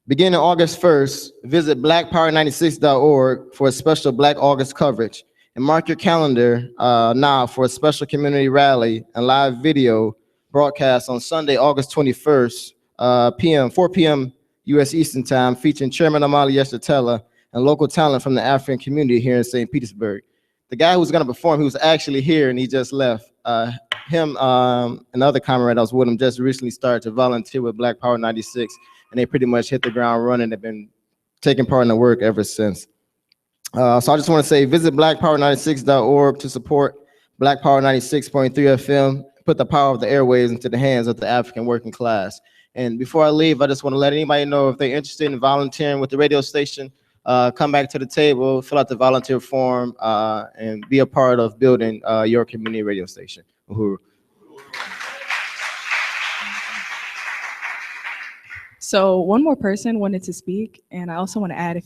S12: Beginning August 1st, visit blackpower96.org for a special Black August coverage, and mark your calendar now for a special community rally and live video broadcast on Sunday, August 21st, 4 p.m. U.S. Eastern Time, featuring Chairman Amali Yeshatella and local talent from the African community here in St. Petersburg. The guy who was going to perform, he was actually here and he just left. Him and the other comrade I was with him just recently started to volunteer with Black Power 96, and they pretty much hit the ground running. They've been taking part in the work ever since. So I just want to say, visit blackpower96.org to support Black Power 96.3 FM, put the power of the airwaves into the hands of the African working class. And before I leave, I just want to let anybody know if they're interested in volunteering with the radio station, come back to the table, fill out the volunteer form, and be a part of building your community radio station. Uhuru.
S2: So one more person wanted to speak, and I also want to add,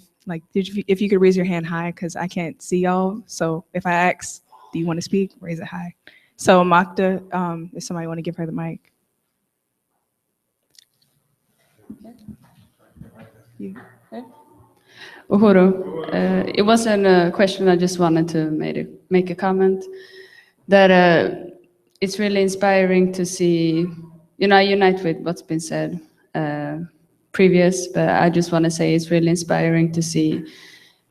S2: if you could raise your hand high, because I can't see y'all. So if I ask, do you want to speak? Raise it high. So Makta, if somebody want to give her the mic.
S13: Uhuru, it wasn't a question. I just wanted to make a comment that it's really inspiring to see, I unite with what's been said previous, but I just want to say it's really inspiring to see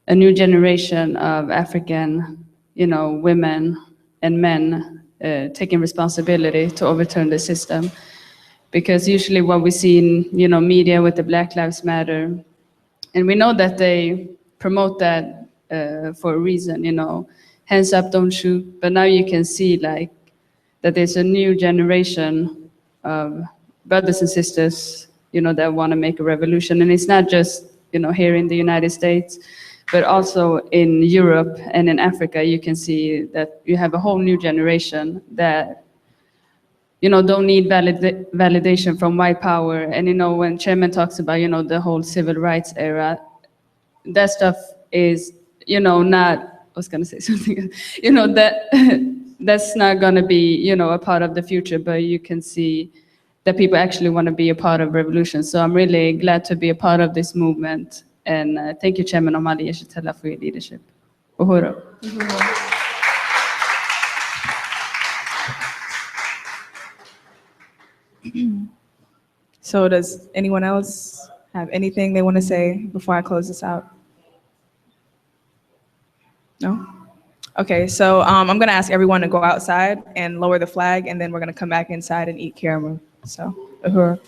S13: a new generation of African, women and men taking responsibility to overturn the system. Because usually what we see in, media with the Black Lives Matter, and we know that they promote that for a reason, hands up, don't shoot. But now you can see that there's a new generation of brothers and sisters, that want to make a revolution. And it's not just, here in the United States, but also in Europe and in Africa. You can see that you have a whole new generation that, don't need validation from white power. And, when Chairman talks about, the whole civil rights era, that stuff is, not, I was going to say something, that's not going to be, a part of the future, but you can see that people actually want to be a part of revolution. So I'm really glad to be a part of this movement. And thank you, Chairman Amali Yeshatella, for your leadership. Uhuru.
S2: So does anyone else have anything they want to say before I close this out? No? Okay, so I'm going to ask everyone to go outside and lower the flag, and then we're going to come back inside and eat caramel. So, Uhuru.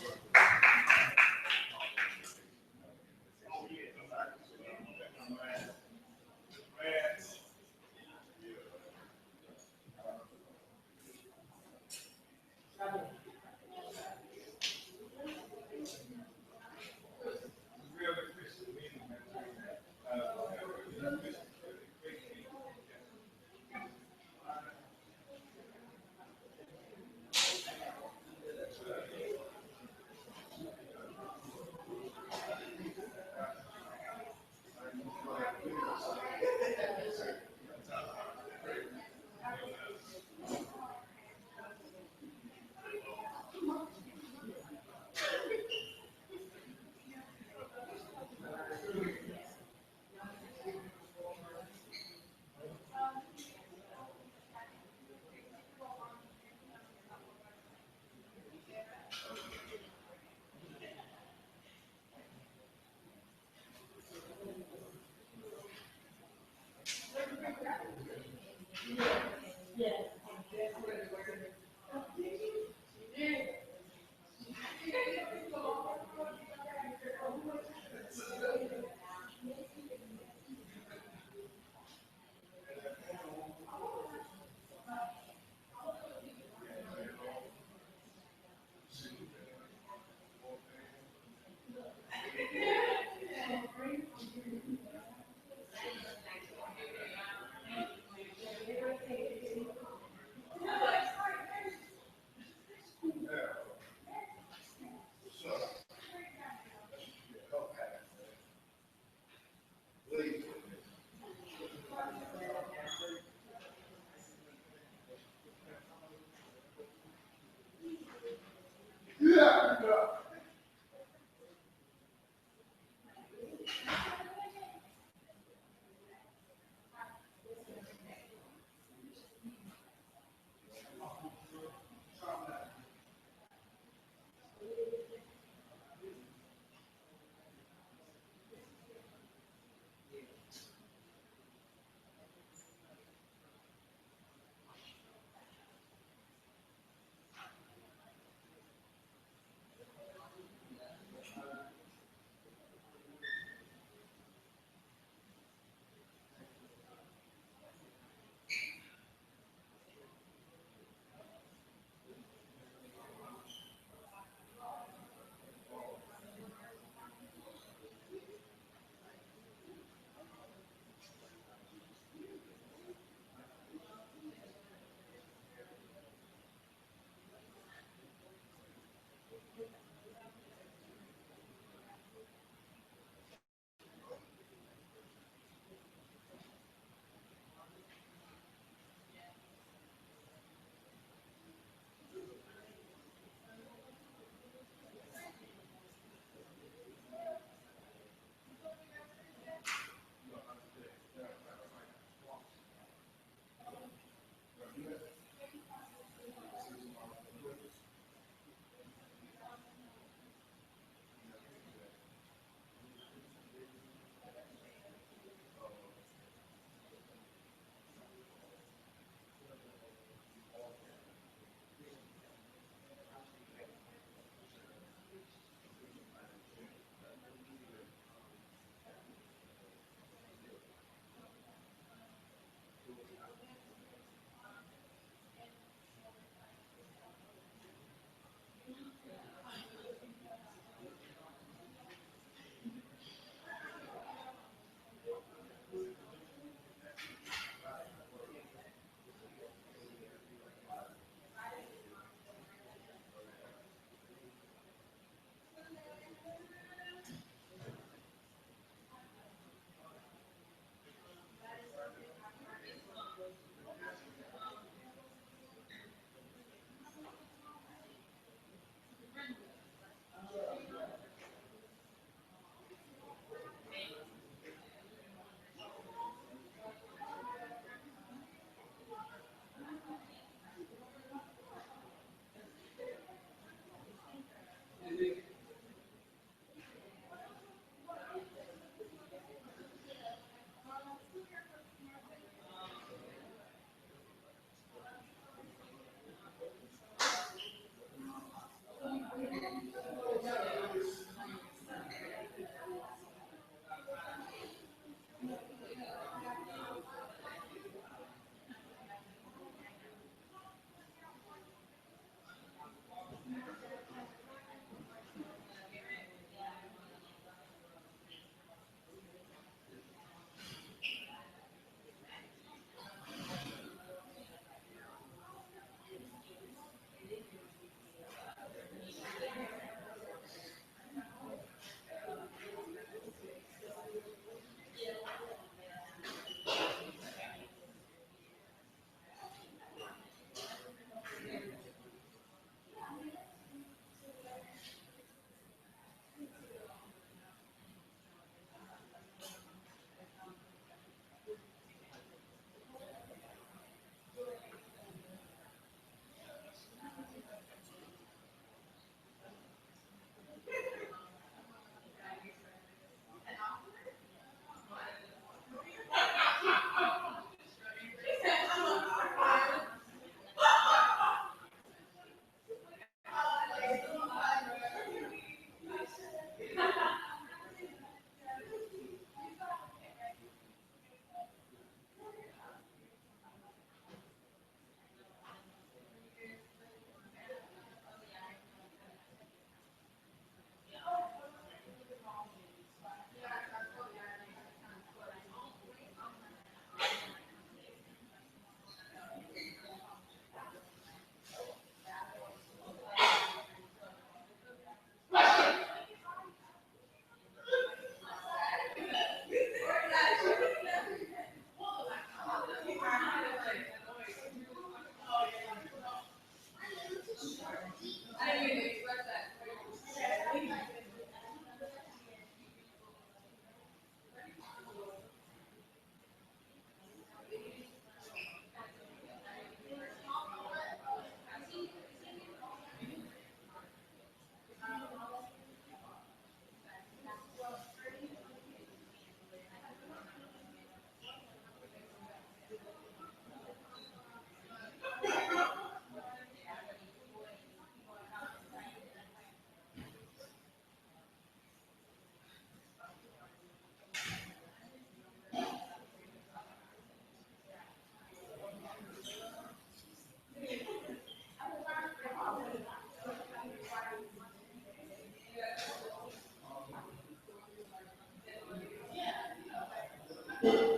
S8: that.